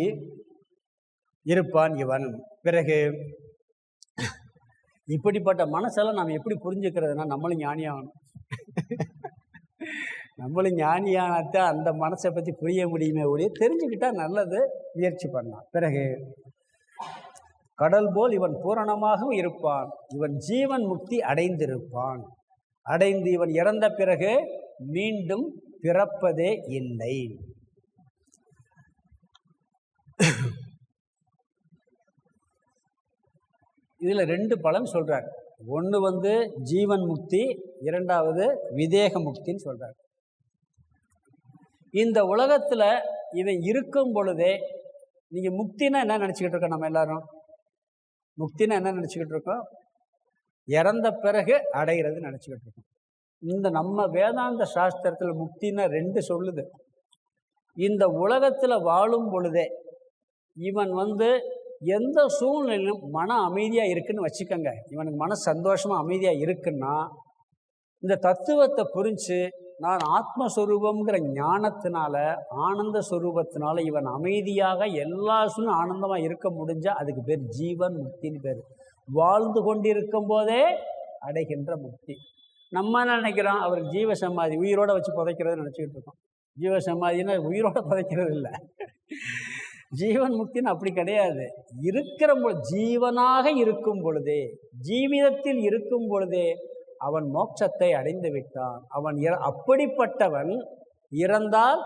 இருப்பான் இவன். பிறகு இப்படிப்பட்ட மனசெல்லாம் நாம் எப்படி புரிஞ்சுக்கிறதுனா, நம்மளும் ஞானியாகணும். நம்மளும் ஞானியானத்தான் அந்த மனசை பற்றி புரிய முடியுமே ஒழிய, தெரிஞ்சுக்கிட்டா நல்லது, முயற்சி பண்ணலாம். பிறகு கடல் போல் இவன் பூரணமாகவும் இருப்பான், இவன் ஜீவன் முக்தி அடைந்திருப்பான். அடைந்து இவன் இறந்த பிறகு மீண்டும் பிறப்பதே இல்லை. இதில் 2 பலன் சொல்கிறார். ஒன்று ஜீவன் முக்தி, இரண்டாவது விதேக முக்தின்னு சொல்கிறார். இந்த உலகத்தில் இவன் இருக்கும் பொழுதே, நீங்கள் முக்தினா என்ன நினச்சிக்கிட்டு இருக்கோம்? நம்ம எல்லாரும் முக்தினா என்ன நினச்சிக்கிட்டு இருக்கோம்? இறந்த பிறகு அடைகிறது நினச்சிக்கிட்டு இருக்கோம். இந்த நம்ம வேதாந்த சாஸ்திரத்தில் முக்தினா 2 சொல்லுது. இந்த உலகத்தில் வாழும் பொழுதே இவன் எந்த சூழ்நிலையிலும் மன அமைதியாக இருக்குன்னு வச்சுக்கோங்க. இவனுக்கு மன சந்தோஷமாக அமைதியாக இருக்குன்னா, இந்த தத்துவத்தை புரிஞ்சு நான் ஆத்மஸ்வரூபங்கிற ஞானத்தினால, ஆனந்த ஸ்வரூபத்தினால இவன் அமைதியாக எல்லா சூழ்நிலும் ஆனந்தமாக இருக்க முடிஞ்சால் அதுக்கு பேர் ஜீவன் முக்தின்னு பேர். வாழ்ந்து கொண்டிருக்கும் போதே அடைகின்ற முக்தி. நம்ம நினைக்கிறோம் அவருக்கு ஜீவ சமாதி, உயிரோட வச்சு புதைக்கிறதுன்னு நினச்சிக்கிட்டு இருக்கோம். ஜீவ சமாதினா உயிரோட புதைக்கிறது இல்லை. ஜீவன் முக்தின்னு அப்படி கிடையாது. இருக்கிற ஜீவனாக இருக்கும் பொழுதே, ஜீவிதத்தில் இருக்கும் பொழுதே அவன் மோட்சத்தை அடைந்து விட்டான். அவன் அப்படிப்பட்டவன் இறந்தால்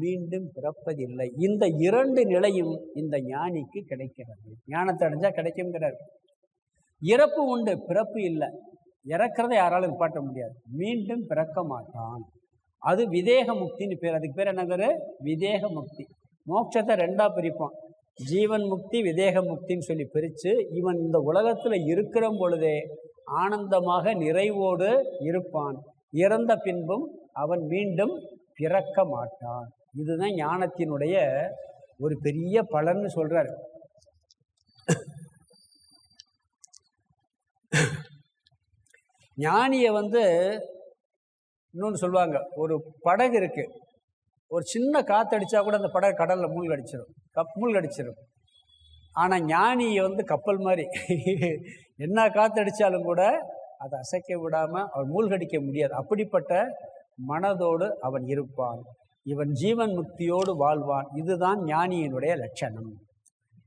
மீண்டும் பிறப்பதில்லை. இந்த இரண்டு நிலையும் இந்த ஞானிக்கு கிடைக்கிறது. ஞானத்தை அடைஞ்சா கிடைக்குங்கிறார். இறப்பு உண்டு, பிறப்பு இல்லை. இறக்கிறத யாராலும் நிப்பாட்ட முடியாது. மீண்டும் பிறக்க மாட்டான். அது விதேக முக்தின்னு பேர். அதுக்கு பேர் என்ன பேர்? விதேக முக்தி. மோட்சத்தை ரெண்டா பிரிப்போம். ஜீவன் முக்தி, விதேக முக்தின்னு சொல்லி பிரித்து, இவன் இந்த உலகத்தில் இருக்கிற பொழுதே ஆனந்தமாக நிறைவோடு இருப்பான். இறந்த பின்பும் அவன் மீண்டும் பிறக்க மாட்டான். இதுதான் ஞானத்தினுடைய ஒரு பெரிய பலன்னு சொல்றார். ஞானியை இன்னொன்று சொல்லுவாங்க, ஒரு படகு இருக்கு, ஒரு சின்ன காற்றடிச்சா கூட அந்த படகு கடலில் மூழ்கடிச்சிடும், மூழ்கடிச்சிடும். ஆனால் ஞானியை கப்பல் மாதிரி என்ன காற்றடிச்சாலும் கூட அதை அசைக்க விடாமல் அவன் மூழ்கடிக்க முடியாது. அப்படிப்பட்ட மனதோடு அவன் இருப்பான். இவன் ஜீவன் முக்தியோடு வாழ்வான். இதுதான் ஞானியினுடைய லட்சணம்.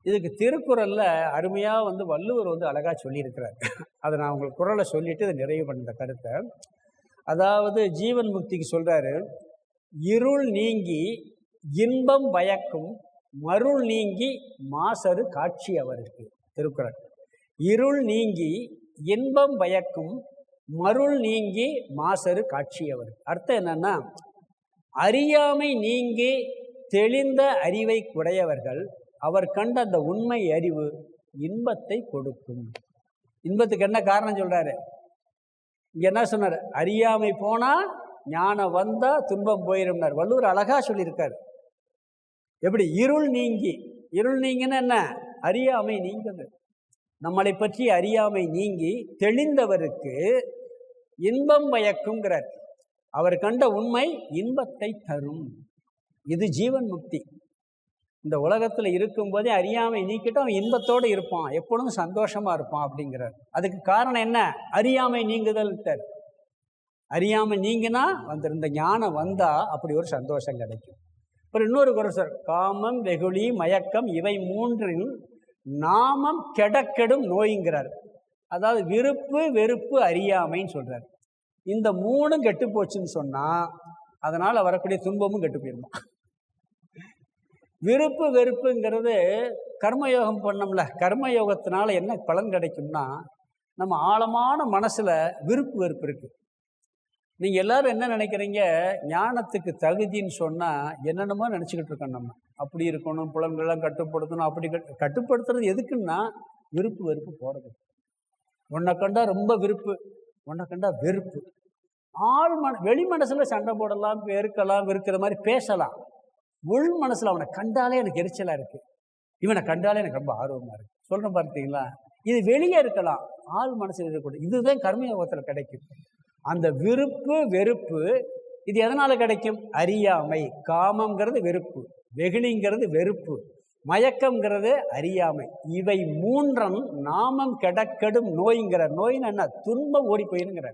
இதுக்கு திருக்குறளில் அருமையாக வள்ளுவர் அழகாக சொல்லியிருக்கிறார். அதை நான் உங்களுக்கு குறளை சொல்லிவிட்டு இதை நிறைவு பண்ண கருத்தை. அதாவது ஜீவன் முக்திக்கு சொல்கிறாரு, இருள் நீங்கி இன்பம் பயக்கும் மருள் நீங்கி மாசறு காட்சி அவருக்கு. திருக்குறள். இருள் நீங்கி இன்பம் பயக்கும் மருள் நீங்கி மாசறு காட்சி அவருக்கு. அர்த்தம் என்னன்னா, அறியாமை நீங்கி தெளிந்த அறிவை உடையவர்கள் அவர் கண்ட அந்த உண்மை அறிவு இன்பத்தை கொடுக்கும். இன்பத்துக்கு என்ன காரணம் சொல்றாரு? இங்க என்ன சொன்னார்? அறியாமை போனா ஞானம் வந்தா துன்பம் போயிரும்னார். வள்ளுவர் அழகா சொல்லியிருக்காரு. எப்படி? இருள் நீங்கி. இருள் நீங்கினா என்ன? அறியாமை நீங்குது. நம்மளை பற்றி அறியாமை நீங்கி தெளிந்தவருக்கு இன்பம் பயக்குங்கிறார். அவர் கண்ட உண்மை இன்பத்தை தரும். இது ஜீவன் முக்தி. இந்த உலகத்தில் இருக்கும்போதே அறியாமை நீக்கிட்டு அவன் இன்பத்தோடு இருப்பான், எப்பொழுதும் சந்தோஷமா இருப்பான் அப்படிங்கிறார். அதுக்கு காரணம் என்ன? அறியாமை நீங்குதல். அறியாமை நீங்கினா இந்த ஞானம் வந்தா அப்படி ஒரு சந்தோஷம் கிடைக்கும். அப்புறம் இன்னொரு குறள் சார், காமம் வெகுளி மயக்கம் இவை மூன்றில் நாமம் கெடக்கெடும் நோய்ங்கிறார். அதாவது விருப்பு வெறுப்பு அறியாமைன்னு சொல்றார். இந்த மூணும் கெட்டு போச்சுன்னு சொன்னா அதனால வரக்கூடிய துன்பமும் கெட்டு போயிருமா. விருப்பு வெறுப்புங்கிறது கர்மயோகம் பண்ணோம்ல, கர்மயோகத்தினால என்ன பலன் கிடைக்கும்னா, நம்ம ஆழமான மனசுல விருப்பு வெறுப்பு இருக்கு. நீங்க எல்லாரும் என்ன நினைக்கிறீங்க? ஞானத்துக்கு தகுதின்னு சொன்னா என்னென்னமோ நினைச்சுக்கிட்டு இருக்கோம். நம்ம அப்படி இருக்கணும், புலன்கள்லாம் கட்டுப்படுத்தணும். அப்படி கட்டுப்படுத்துறது எதுக்குன்னா விருப்பு வெறுப்பு போறது. உன்னை கண்டா ரொம்ப விருப்பு, உன்னை கண்டா வெறுப்பு. வெளி மனசுல சண்டை போடலாம், வெறுக்கலாம், வெறுக்கிற மாதிரி பேசலாம். உள் மனசுல அவனை கண்டாலே எனக்கு எரிச்சலா இருக்கு, இவனை கண்டாலே எனக்கு ரொம்ப ஆர்வமா இருக்கு சொல்றேன் பார்த்தீங்களா? இது வெளியே இருக்கலாம், ஆள் மனசுல இருக்கக்கூடாது. இதுதான் கர்மயோகத்தில் கிடைக்கும். அந்த விருப்பு வெறுப்பு இது எதனால கிடைக்கும்? அறியாமை. காமங்கிறது வெறுப்பு, வெகுளிங்கிறது வெறுப்பு, மயக்கம்ங்கிறது அறியாமை. இவை மூன்றும் நாமம் கெடக்கெடும் நோய்ங்கிற. நோயின்னு என்ன? துன்பம் ஓடி போயிருங்கிற.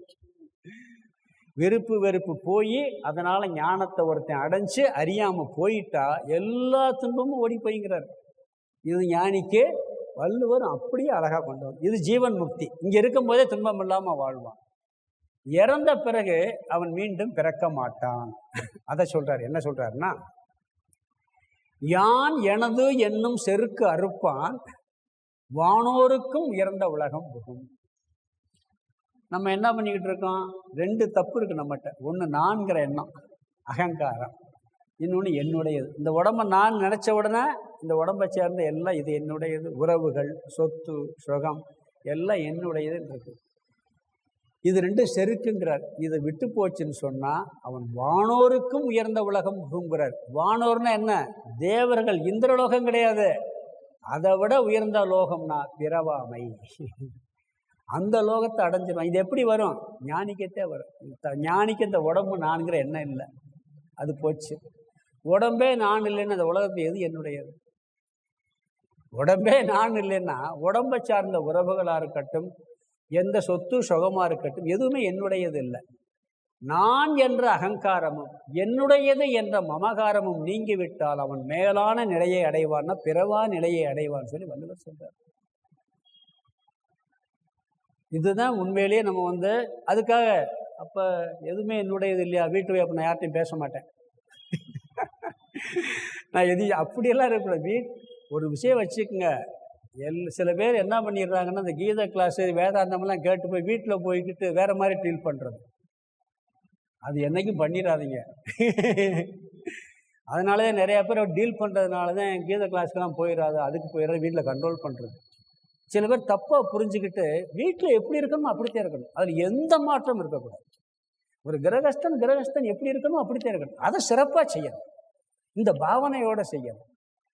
விருப்பு வெறுப்பு போய் அதனால ஞானத்தை ஒருத்தன் அடைஞ்சு அறியாம போயிட்டா எல்லா துன்பமும் ஓடி போய்ங்கிறார். இது ஞானிக்கு வள்ளுவர் அப்படியே அழகா கொண்டு வரும். இது ஜீவன் முக்தி. இங்க இருக்கும் போதே துன்பம் இல்லாம வாழ்வான். இறந்த பிறகு அவன் மீண்டும் பிறக்க மாட்டான். அதை சொல்றாரு. என்ன சொல்றாருன்னா, யான் எனது என்னும் செருக்கு அறுப்பான் வானோருக்கும் உயர்ந்த உலகம் புகும். நம்ம என்ன பண்ணிக்கிட்டு இருக்கோம்? ரெண்டு தப்பு இருக்கு நம்மகிட்ட. ஒன்று நான்கிற எண்ணம், அகங்காரம். இன்னொன்று என்னுடையது. இந்த உடம்பை நான் நினைச்ச உடனே இந்த உடம்பை சேர்ந்த எல்லாம் இது என்னுடையது. உறவுகள், சொத்து, சுகம் எல்லாம் என்னுடையதுன்னு இருக்கு. இது ரெண்டும் செருக்குங்கிறார். இதை விட்டு போச்சுன்னு சொன்னா அவன் வானோருக்கும் உயர்ந்த உலகம் புகுங்கிறார். வானோர்னா என்ன? தேவர்கள். இந்திரலோகம் கிடையாது, அதை விட உயர்ந்த லோகம்னா பிறவாமை. அந்த லோகத்தை அடைஞ்சிடும். இது எப்படி வரும்? ஞானிக்கத்தே வரும். ஞானிக்கு இந்த உடம்பு நான்கிற எண்ணம் இல்லை, அது போச்சு. உடம்பே நான் இல்லைன்னு அந்த உலகத்தை எது என்னுடையது? உடம்பே நான் இல்லைன்னா உடம்பை சார்ந்த உறவுகளாக இருக்கட்டும், எந்த சொத்து சுகமாக இருக்கட்டும், எதுவுமே என்னுடையது இல்லை. நான் என்ற அகங்காரமும் என்னுடையது என்ற மமகாரமும் நீங்கிவிட்டால் அவன் மேலான நிலையை அடைவான்னா பிறவா நிலையை அடைவான்னு சொல்லி வள்ளுவர் சொல்றார். இதுதான் உண்மையிலேயே நம்ம அதுக்காக அப்போ எதுவுமே என்னுடையது இல்லையா, வீட்டு போய் அப்போ நான் யார்ட்டையும் பேச மாட்டேன் நான் அப்படியெல்லாம் இருக்கக்கூடாது. ஒரு விஷயம் வச்சுக்கோங்க. சில பேர் என்ன பண்ணிடுறாங்கன்னா, இந்த கீத கிளாஸு வேதாந்தம்லாம் கேட்டு போய் வீட்டில் போய்கிட்டு வேறு மாதிரி டீல் பண்ணுறது. அது என்றைக்கும் பண்ணிடாதீங்க. அதனால தான் நிறையா பேர் டீல் பண்ணுறதுனால தான் கீத கிளாஸ்க்கெல்லாம் போயிடாது, அதுக்கு போயிடுறது, வீட்டில் கண்ட்ரோல் பண்ணுறது. சில பேர் தப்பாக புரிஞ்சுக்கிட்டு வீட்டில் எப்படி இருக்கணுமோ அப்படித்தான் இருக்கணும், அதில் எந்த மாற்றம் இருக்கக்கூடாது. ஒரு கிரகஸ்தன் எப்படி இருக்கணுமோ அப்படித்தான் இருக்கணும், அதை சிறப்பாக செய்யணும், இந்த பாவனையோடு செய்யணும்.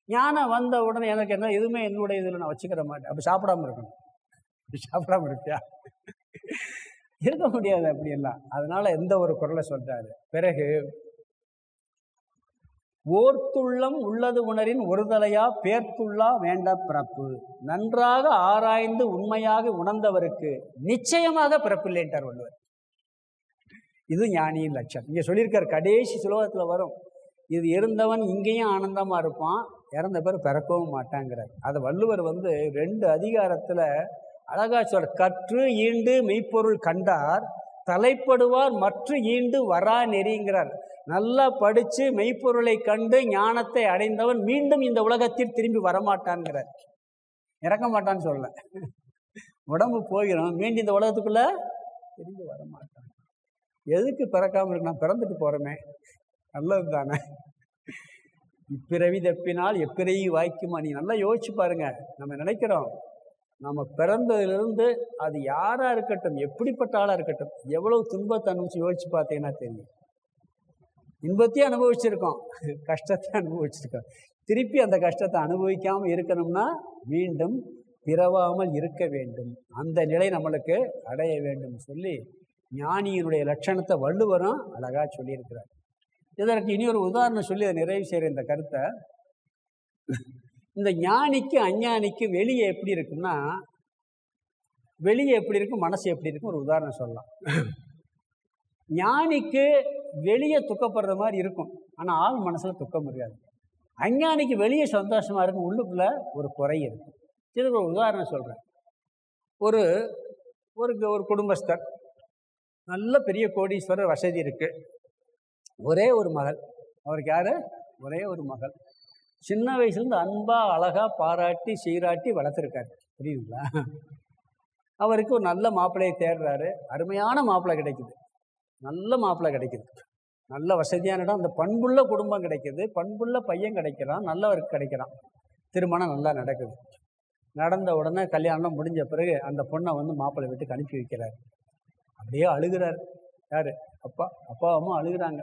ஞானம் வந்த உடனே எனக்கு என்ன எதுவுமே என்னுடைய இதில் நான் வச்சுக்கிற மாட்டேன். அப்போ சாப்பிடாம இருக்கணும். சாப்பிடாம இருப்பியா? இருக்க முடியாது அப்படியெல்லாம். அதனால எந்த ஒரு குரலை சொல்றாரு. பிறகு ஓர்த்துள்ளம் உள்ளது உணரின் ஒருதலையா பேர்த்துள்ளா வேண்ட பிறப்பு, நன்றாக ஆராய்ந்து உண்மையாக உணர்ந்தவருக்கு நிச்சயமாக பிறப்பில்லைன்றார் வள்ளுவர். இது ஞானியின் லட்சம். இங்கே சொல்லியிருக்கார், கடைசி சுலோகத்தில் வரும், இது இருந்தவன் இங்கேயும் ஆனந்தமாக இருப்பான், இறந்த பேர் பிறக்கவும் மாட்டாங்கிறார். அதை வள்ளுவர் 2 அதிகாரத்தில் அழகா சொல்ற. கற்று ஈண்டு மெய்ப்பொருள் கண்டார் தலைப்படுவார் மற்ற ஈண்டு வரா நெறிங்கிறார். நல்லா படித்து மெய்ப்பொருளை கண்டு ஞானத்தை அடைந்தவன் மீண்டும் இந்த உலகத்தில் திரும்பி வரமாட்டான்ங்கிறார். இறக்க மாட்டான்னு சொல்ல, உடம்பு போயிடும், மீண்டும் இந்த உலகத்துக்குள்ள திரும்பி வரமாட்டான். எதுக்கு பிறக்காமல் இருக்கு? நான் பிறந்துட்டு போகிறோமே, நல்லது தானே. இப்பிறவி தப்பினால் எப்பிறவி வாய்க்குமா? நீ நல்லா யோசிச்சு பாருங்க. நம்ம நினைக்கிறோம் நம்ம பிறந்ததிலிருந்து அது யாராக இருக்கட்டும், எப்படிப்பட்ட ஆளாக இருக்கட்டும், எவ்வளவு துன்பத்தை அனுபவிச்சு யோசிச்சு பார்த்தீங்கன்னா தெரியும். இன்பத்தையும் அனுபவிச்சிருக்கோம், கஷ்டத்தை அனுபவிச்சிருக்கோம். திருப்பி அந்த கஷ்டத்தை அனுபவிக்காமல் இருக்கணும்னா மீண்டும் பிறவாமல் இருக்க வேண்டும், அந்த நிலை நம்மளுக்கு அடைய வேண்டும் சொல்லி ஞானியினுடைய லட்சணத்தை வள்ளுவரும் அழகாக சொல்லியிருக்கிறார். இதற்கு இனி ஒரு உதாரணம் சொல்லி அதை நிறைவு செய்கிற இந்த கருத்தை. இந்த ஞானிக்கு அஞ்ஞானிக்கு வெளியே எப்படி இருக்குன்னா, வெளியே எப்படி இருக்கும், மனசு எப்படி இருக்கும், ஒரு உதாரணம் சொல்லலாம். ஞானிக்கு வெளியே துக்கப்படுற மாதிரி இருக்கும், ஆனால் ஆள் மனசில் துக்கம் முடியாது. அஞ்ஞானிக்கு வெளியே சந்தோஷமாக இருக்கும், உள்ளுக்குள்ளே ஒரு குறை இருக்கும். இதுக்கு ஒரு உதாரணம் சொல்கிறேன். ஒரு ஒரு குடும்பஸ்தர், நல்ல பெரிய கோடீஸ்வரர், வசதி இருக்குது, ஒரே ஒரு மகள். அவருக்கு யார்? ஒரே ஒரு மகள். சின்ன வயசுலேருந்து அன்பாக அழகாக பாராட்டி சீராட்டி வளர்த்துருக்காரு, புரியுதுங்களா? அவருக்கு ஒரு நல்ல மாப்பிள்ளையை தேடுறாரு, அருமையான மாப்பிள்ளை கிடைக்குது, நல்ல மாப்பிள்ளை கிடைக்குது, நல்ல வசதியான இடம், அந்த பண்புள்ள குடும்பம் கிடைக்குது, பண்புள்ள பையன் கிடைக்கிறான், நல்லவருக்கு கிடைக்கிறான், திருமணம் நல்லா நடக்குது. நடந்த உடனே கல்யாணம் முடிஞ்ச பிறகு அந்த பொண்ணை மாப்பிள்ளை வீட்டுக்கு அனுப்பி வைக்கிறார். அப்படியே அழுகிறார். யார்? அப்பா அம்மா அழுகிறாங்க.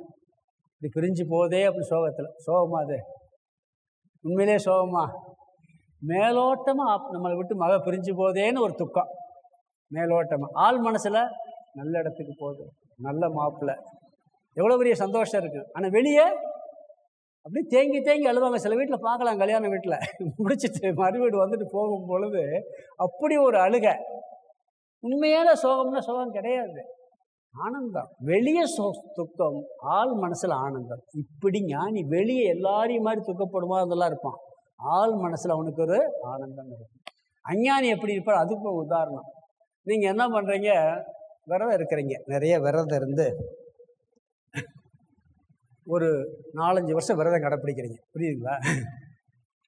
இது பிரிஞ்சு போதே அப்படி சோகத்தில். சோகமா? அது உண்மையிலே சோகமா? மேலோட்டமாக நம்மளை விட்டு மக பிரிஞ்சு போதேன்னு ஒரு துக்கம் மேலோட்டமாக. ஆள் மனசில் நல்ல இடத்துக்கு போகுது, நல்ல மாப்பிள்ளை, எவ்வளோ பெரிய சந்தோஷம் இருக்குது. ஆனால் வெளியே அப்படியே தேங்கி தேங்கி அழுவாங்க. சில வீட்டில் பார்க்கலாம், கல்யாண வீட்டில் முடிச்சுட்டு மறுவீடு வந்துட்டு போகும் பொழுது அப்படி ஒரு அழுகை. உண்மையான சோகம்னா சோகம் கிடையாது, ஆனந்தம். வெளியே துக்கம், ஆள் மனசில் ஆனந்தம். இப்படி ஞானி வெளியே எல்லாரையும் மாதிரி துக்கப்படுமா அதெல்லாம் இருப்பான், ஆள் மனசில் அவனுக்கு ஒரு ஆனந்தம் இருக்கும். அஞ்ஞானி எப்படி இருப்பார்? அதுக்கு ஒரு உதாரணம். நீங்கள் என்ன பண்ணுறீங்க, விரதம் இருக்கிறீங்க, நிறைய விரதம் இருந்து ஒரு 4-5 வருஷம் விரதம் கடைப்பிடிக்கிறீங்க, புரியுதுங்களா?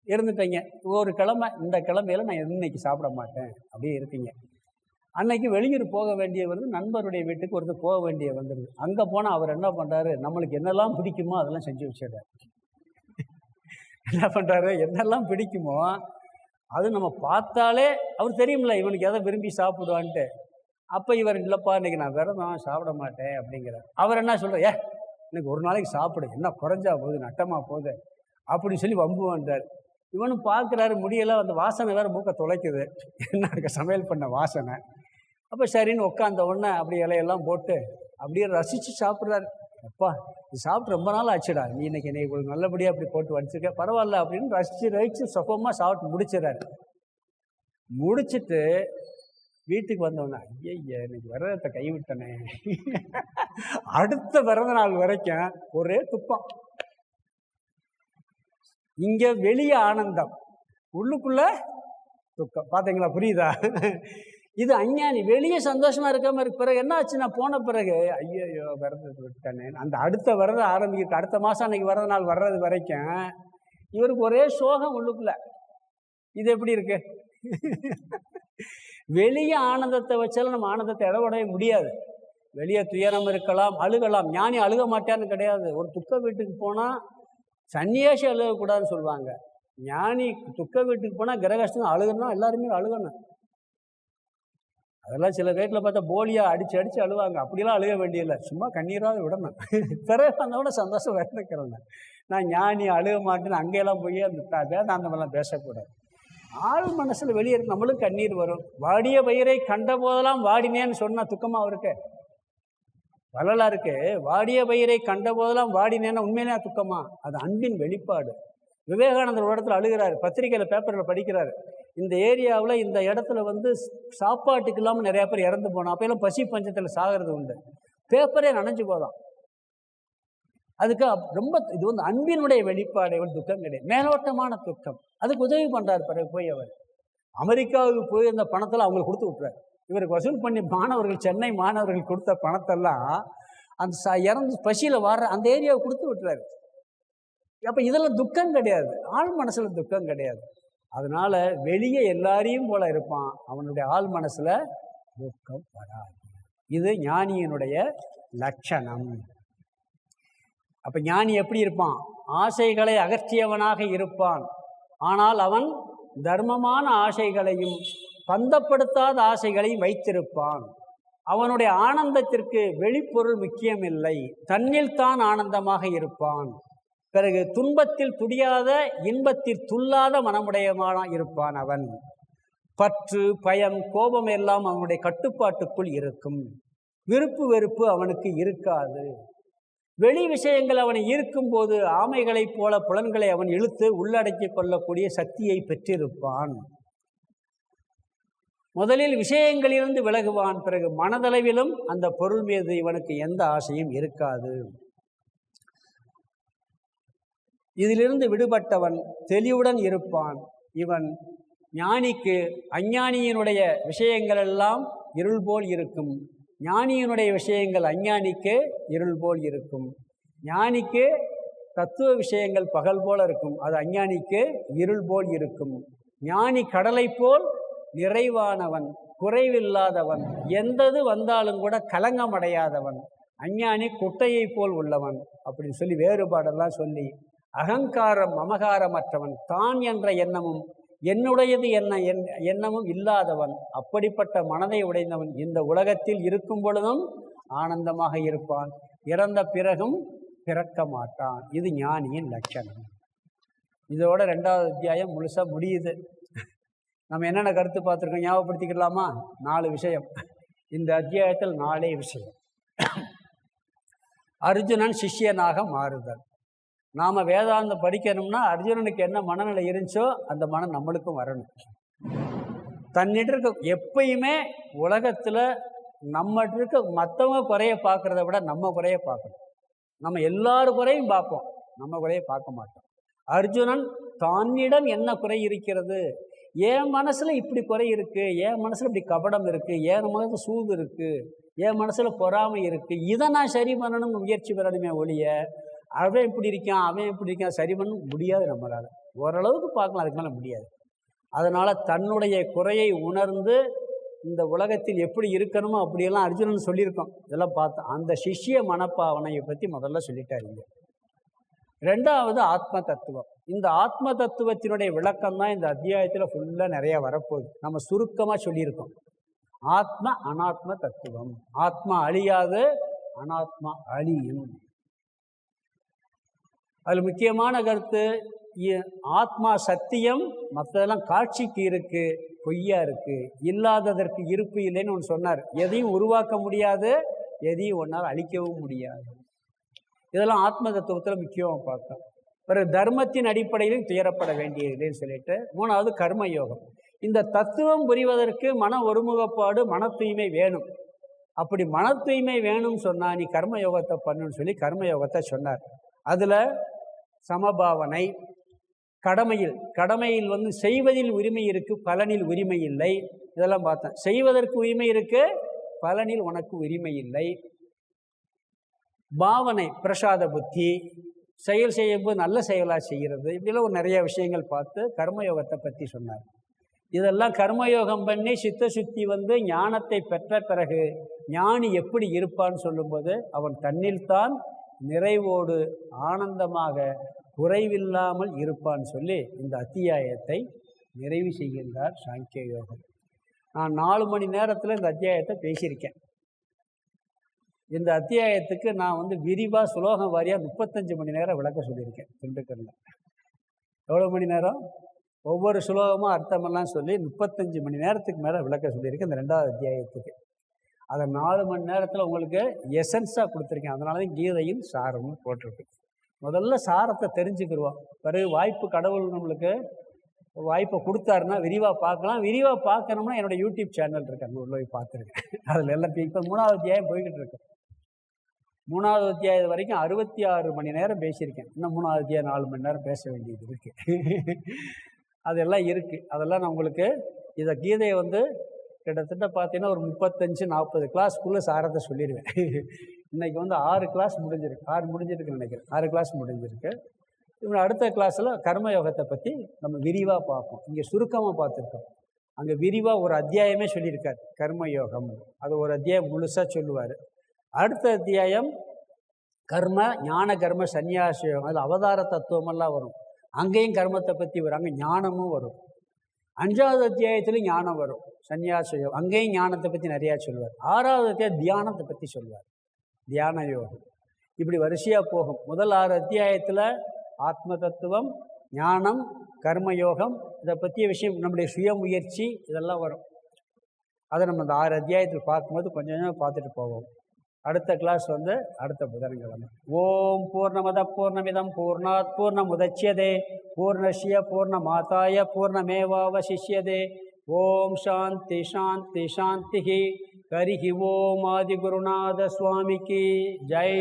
இருந்துட்டீங்க. ஒரு கிழமை, இந்த கிழமையில நான் இன்னைக்கு சாப்பிட மாட்டேன் அப்படியே இருக்கீங்க. அன்னைக்கு வெளியூர் போக வேண்டிய நண்பருடைய வீட்டுக்கு ஒருத்தர் போக வேண்டிய வந்துடுது. அங்கே போனால் அவர் என்ன பண்ணுறாரு, நம்மளுக்கு என்னெல்லாம் பிடிக்குமோ அதெல்லாம் செஞ்சு வச்சிடுறாரு. என்ன பண்ணுறாரு, என்னெல்லாம் பிடிக்குமோ அது நம்ம பார்த்தாலே அவர் தெரியுமில்ல இவனுக்கு எதை விரும்பி சாப்பிடுவான்ட்டு. அப்போ இவர் இல்லைப்பா இன்னைக்கு நான் விரதம் சாப்பிட மாட்டேன் அப்படிங்கிறார். அவர் என்ன சொல்கிறார், இன்னைக்கு ஒரு நாளைக்கு சாப்பிடு, என்ன குறைஞ்சா போகுது, நட்டமாக போகுது அப்படின்னு சொல்லி வம்பு வந்தார். இவனும் பார்க்குறாரு, முடியெல்லாம் அந்த வாசனை வேறு மூக்க துளைக்குது, என்ன இருக்க சமையல் பண்ண வாசனை. அப்போ சரின்னு உட்காந்த உடனே அப்படி இலையெல்லாம் போட்டு அப்படியே ரசித்து சாப்பிட்றாரு. அப்பா இது சாப்பிட்டு ரொம்ப நாள் ஆச்சுடா, நீ இன்னைக்கு என்னை ஒரு நல்லபடியாக அப்படி போட்டு வச்சுருக்க, பரவாயில்ல அப்படின்னு ரசித்து சுகமாக சாப்பிட்டு முடிச்சிடறாரு. முடிச்சுட்டு வீட்டுக்கு வந்தவொடனே, ஐயா இன்னைக்கு விரதத்தை கைவிட்டனே. அடுத்த பிறந்த நாள் வரைக்கும் ஒரே துப்பம். இங்கே வெளியே ஆனந்தம், உள்ளுக்குள்ள துக்கம். பார்த்தீங்களா? புரியுதா? இது அஞ்ஞானி. வெளியே சந்தோஷமா இருக்காம இருக்கு. பிறகு என்ன ஆச்சு, நான் போன பிறகு ஐயோ விரதத்தை விட்டேனே, அந்த அடுத்த விரதம் ஆரம்பிக்க அடுத்த மாதம் அன்னைக்கு விரத நாள் வர்றது வரைக்கும் இவருக்கு ஒரே சோகம் உள்ளுக்குள்ள. இது எப்படி இருக்கு? வெளியே ஆனந்தத்தை வச்சாலும் நம்ம ஆனந்தத்தை இடவிடவே முடியாது. வெளியே துயரம் இருக்கலாம், அழுகலாம். ஞானி அழுக மாட்டான்னு கிடையாது. ஒரு துக்க வீட்டுக்கு போனால் சன்னியாசி அழுகக்கூடாதுன்னு சொல்லுவாங்க. ஞானி துக்க வீட்டுக்கு போனால் கிரகஸ்தம் அழுகணும், எல்லாருமே அழுகணும். அதெல்லாம் சில வீட்டில் பார்த்தா போலியாக அடித்து அடித்து அழுவாங்க. அப்படிலாம் அழுக வேண்டியதில்லை, சும்மா கண்ணீராக விடணும். பிறகு வந்தோட சந்தோஷம் வேணுக்கிறேன். நான் ஞானி அழுக மாட்டேன்னு அங்கேயெல்லாம் போய் அந்த வேதாந்தமெல்லாம் பேசக்கூடாது. ஆள் மனசில் வெளியே இருக்கு. நம்மளும் கண்ணீர் வரும். வாடிய பயிரை கண்ட போதெல்லாம் வாடினேன்னு சொன்னால் துக்கமாக இருக்கு. வரலாறுக்கு வாடிய பயிரை கண்ட போதெல்லாம் வாடினேன்னா உண்மையிலே துக்கமா? அது அன்பின் வெளிப்பாடு. விவேகானந்தர் ஒரு இடத்துல அழுகிறாரு, பத்திரிக்கையில் பேப்பரில் படிக்கிறாரு. இந்த ஏரியாவில் இந்த இடத்துல வந்து சாப்பாட்டுக்கு இல்லாமல் நிறையா பேர் இறந்து போனோம். அப்போல்லாம் பசி பஞ்சத்தில் சாகிறது உண்டு. பேப்பரே நனைஞ்சு போதான். அதுக்கு ரொம்ப இது வந்து அன்பினுடைய வெளிப்பாடு. துக்கம் கிடையாது, மேலோட்டமான துக்கம். அதுக்கு உதவி பண்ணுறார். பிறகு போய் அவர் அமெரிக்காவுக்கு போய் அந்த பணத்தில் அவங்களுக்கு கொடுத்து விட்டுறாரு. இவருக்கு வசூல் பண்ணி மாணவர்கள், சென்னை மாணவர்கள் கொடுத்த பணத்தெல்லாம் அந்த இறந்து பசியில் வர்ற அந்த ஏரியாவை கொடுத்து விட்டுறாரு. அப்போ இதெல்லாம் துக்கம் கிடையாது, ஆள் மனசில் துக்கம் கிடையாது. அதனால வெளியே எல்லாரையும் போல இருப்பான், அவனுடைய ஆள் மனசில் துக்கம் வராது. இது ஞானியினுடைய லட்சணம். அப்போ ஞானி எப்படி இருப்பான்? ஆசைகளை அகற்றியவனாக இருப்பான். ஆனால் அவன் தர்மமான ஆசைகளையும் பந்தப்படுத்தாத ஆசைகளையும் வைத்திருப்பான். அவனுடைய ஆனந்தத்திற்கு வெளிப்பொருள் முக்கியமில்லை, தன்னில் தான் ஆனந்தமாக இருப்பான். பிறகு துன்பத்தில் துடியாத, இன்பத்தில் துள்ளாத மனமுடையவனாக இருப்பான். அவன் பற்று, பயம், கோபம் எல்லாம் அவனுடைய கட்டுப்பாட்டுக்குள் இருக்கும். விருப்பு வெறுப்பு அவனுக்கு இருக்காது. வெளி விஷயங்கள் அவனை ஈர்க்கும்போது ஆமைகளைப் போல புலன்களை அவன் இழுத்து உள்ளடக்கி கொள்ளக்கூடிய சக்தியை பெற்றிருப்பான். முதலில் விஷயங்களிலிருந்து விலகுவான். பிறகு மனதளவிலும் அந்த பொருள் மீது இவனுக்கு எந்த ஆசையும் இருக்காது. இதிலிருந்து விடுபட்டவன் தெளிவுடன் இருப்பான். இவன் ஞானிக்கு அஞ்ஞானியினுடைய விஷயங்கள் எல்லாம் இருள் போல் இருக்கும். ஞானியினுடைய விஷயங்கள் அஞ்ஞானிக்கு இருள் போல் இருக்கும். ஞானிக்கு தத்துவ விஷயங்கள் பகல் போல இருக்கும், அது அஞ்ஞானிக்கு இருள் போல் இருக்கும். ஞானி கடலை போல் நிறைவானவன், குறைவில்லாதவன், எந்தது வந்தாலும் கூட கலங்கமடையாதவன். அஞ்ஞானி குட்டையை போல் உள்ளவன் அப்படின்னு சொல்லி வேறுபாடெல்லாம் சொல்லி அகங்காரம் மமகாரமற்றவன், தான் என்ற எண்ணமும் என்னுடையது எண்ணமும் இல்லாதவன், அப்படிப்பட்ட மனதை உடைந்தவன் இந்த உலகத்தில் இருக்கும் பொழுதும் ஆனந்தமாக இருப்பான், இறந்த பிறகும் பிறக்க மாட்டான். இது ஞானியின் லட்சணம். இதோட 2வது அத்தியாயம் முழுசாக முடியுது. நம்ம என்னென்ன கருத்து பார்த்துருக்கோம் ஞாபகப்படுத்திக்கலாமா? 4 விஷயம். இந்த அத்தியாயத்தில் 4 விஷயம். அர்ஜுனன் சிஷ்யனாக மாறுதல். நாம் வேதாந்தம் படிக்கணும்னா அர்ஜுனனுக்கு என்ன மனநிலை இருந்துச்சோ அந்த மனம் நம்மளுக்கும் வரணும். தன்னிட்டு இருக்க எப்பயுமே உலகத்தில் நம்மகிட்ட இருக்க மற்றவங்க குறைய பார்க்குறத விட நம்ம குறைய பார்க்கணும். நம்ம எல்லாரும் குறையும் பார்ப்போம், நம்ம குறைய பார்க்க மாட்டோம். அர்ஜுனன் தன்னிடம் என்ன குறை இருக்கிறது, என் மனசில் இப்படி குறை இருக்குது, என் மனசில் இப்படி கபடம் இருக்குது, என் மனசில் சூது இருக்குது, என் மனசில் பொறாமை இருக்குது, இதை நான் சரி பண்ணணும்னு முயற்சி பண்ணணுமே ஒழிய அவன் இப்படி இருக்கான் அவன் இப்படி இருக்கான் சரி பண்ண முடியாது. நம்மளால் ஓரளவுக்கு பார்க்கலாம், அதுக்கு மேலே முடியாது. அதனால் தன்னுடைய குறையை உணர்ந்து இந்த உலகத்தில் எப்படி இருக்கணுமோ அப்படியெல்லாம் அர்ஜுனன் சொல்லியிருக்கோம். இதெல்லாம் பார்த்தோம். அந்த சிஷ்ய மனப்பாவனையை பற்றி முதல்ல சொல்லிட்டாருங்க. 2வது ஆத்ம தத்துவம். இந்த ஆத்ம தத்துவத்தினுடைய விளக்கம் தான் இந்த அத்தியாயத்தில் ஃபுல்லாக நிறையா வரப்போகுது. நம்ம சுருக்கமாக சொல்லியிருக்கோம். ஆத்ம அனாத்ம தத்துவம். ஆத்மா அழியாது, அனாத்மா அழியும். அதில் முக்கியமான கருத்து, ஆத்மா சத்தியம், மற்றதெல்லாம் காட்சிக்கு இருக்குது, பொய்யா இருக்குது, இல்லாததற்கு இருப்பு இல்லைன்னு ஒன்று சொன்னார். எதையும் உருவாக்க முடியாது, எதையும் ஒன்றால் அழிக்கவும் முடியாது. இதெல்லாம் ஆத்ம தத்துவத்தில் முக்கியமாக பார்த்தோம். பிறகு தர்மத்தின் அடிப்படையிலும் துயரப்பட வேண்டியதுன்னு சொல்லிட்டு 3வது கர்மயோகம். இந்த தத்துவம் புரிவதற்கு மன ஒருமுகப்பாடு, மன தூய்மை வேணும். அப்படி மன தூய்மை வேணும்னு சொன்னால் நீ கர்மயோகத்தை பண்ணுன்னு சொல்லி கர்மயோகத்தை சொன்னார். அதில் சமபாவனை, கடமையில் செய்வதில் உரிமை இருக்குது, பலனில் உரிமை இல்லை. இதெல்லாம் பார்த்தேன். செய்வதற்கு உரிமை இருக்கு, பலனில் உனக்கு உரிமை இல்லை. பாவனை, பிரசாத புத்தி, செயல் செய்யும்போது நல்ல செயலாக செய்கிறது, இப்படிலாம் ஒரு நிறைய விஷயங்கள் பார்த்து கர்மயோகத்தை பற்றி சொன்னார். இதெல்லாம் கர்மயோகம் பண்ணி சித்த சுத்தி ஞானத்தை பெற்ற பிறகு ஞானி எப்படி இருப்பான்னு சொல்லும்போது அவன் தன்னில்தான் நிறைவோடு ஆனந்தமாக குறைவில்லாமல் இருப்பான்னு சொல்லி இந்த அத்தியாயத்தை நிறைவு செய்கின்றார் சாங்கிய யோகம். நான் 4 மணி நேரத்தில் இந்த அத்தியாயத்தை பேசியிருக்கேன். இந்த அத்தியாயத்துக்கு நான் விரிவாக சுலோகம் வாரியாக 35 மணி நேரம் விளக்க சொல்லியிருக்கேன் திண்டுக்கல்ல. எவ்வளோ மணி நேரம்? ஒவ்வொரு சுலோகமும் அர்த்தமெல்லாம் சொல்லி 35 மணி நேரத்துக்கு மேலே விளக்க சொல்லியிருக்கேன் இந்த 2வது அத்தியாயத்துக்கு. அதை 4 மணி நேரத்தில் உங்களுக்கு எசன்ஸாக கொடுத்துருக்கேன். அதனால தான் கீதையின் சாரம்னு போட்டிருக்கு. முதல்ல சாரத்தை தெரிஞ்சுக்கிடுவோம், பிறகு வாய்ப்பு கடவுள் நம்மளுக்கு வாய்ப்பை கொடுத்தாருன்னா விரிவாக பார்க்கலாம். விரிவாக பார்க்கணும்னா என்னோடய யூடியூப் சேனல் இருக்கு, அங்கே உள்ள போய் பார்த்துருக்கேன். அதில் எல்லாம் இப்போ 3வது அத்தியாயம் போய்கிட்டு இருக்கு. 3வது அத்தியாயம் வரைக்கும் 66 மணி நேரம் பேசியிருக்கேன். இன்னும் 3வது அத்தியாயம் 4 மணி நேரம் பேச வேண்டியது இருக்குது. அதெல்லாம் இருக்குது. அதெல்லாம் நான் உங்களுக்கு இதை கீதையை கிட்டத்தட்ட பார்த்தீங்கன்னா ஒரு 35-40 கிளாஸ்க்குள்ளே சாரத்தை சொல்லிடுவேன். இன்றைக்கி 6 கிளாஸ் முடிஞ்சிருக்கு, 6 முடிஞ்சிருக்குன்னு நினைக்கிறேன். 6 கிளாஸ் முடிஞ்சிருக்கு. இவங்க அடுத்த கிளாஸில் கர்மயோகத்தை பற்றி நம்ம விரிவாக பார்ப்போம். இங்கே சுருக்கமாக பார்த்துருக்கோம், அங்கே விரிவாக ஒரு அத்தியாயமே சொல்லியிருக்கார் கர்மயோகம். அது ஒரு அத்தியாயம் முழுசாக சொல்லுவார். அடுத்த அத்தியாயம் கர்ம ஞான கர்ம சந்நியாச யோகம், அதில் அவதார தத்துவமெல்லாம் வரும். அங்கேயும் கர்மத்தை பற்றி வரும், அங்கே ஞானமும் வரும். 5வது அத்தியாயத்துலையும் ஞானம் வரும், சந்நியாச யோகம், அங்கேயும் ஞானத்தை பற்றி நிறையா சொல்லுவார். 6வது அத்தியாயம் தியானத்தை பற்றி சொல்லுவார், தியான யோகம். இப்படி வரிசையாக போகும். முதல் 6 அத்தியாயத்தில் ஆத்ம தத்துவம், ஞானம், கர்மயோகம், இதை பற்றிய விஷயம், நம்முடைய சுய முயற்சி, இதெல்லாம் வரும். அதை நம்ம இந்த 6 அத்தியாயத்தில் பார்க்கும்போது கொஞ்சம் கொஞ்சம் பார்த்துட்டு போவோம். அடுத்த கிளாஸ் அடுத்த புதன்கிழமை. ஓம் பூர்ணமத பூர்ணமிதம் பூர்ணாத் பூர்ணமுதச்யதே பூர்ணஸ்ய பூர்ணமாதாய பூர்ணமேவாவசிஷ்யதே. ஓம் சாந்தி சாந்தி சாந்தி. ஹரிஹி ஓம் ஆதிகுருநாத சுவாமிக்கு ஜெய்.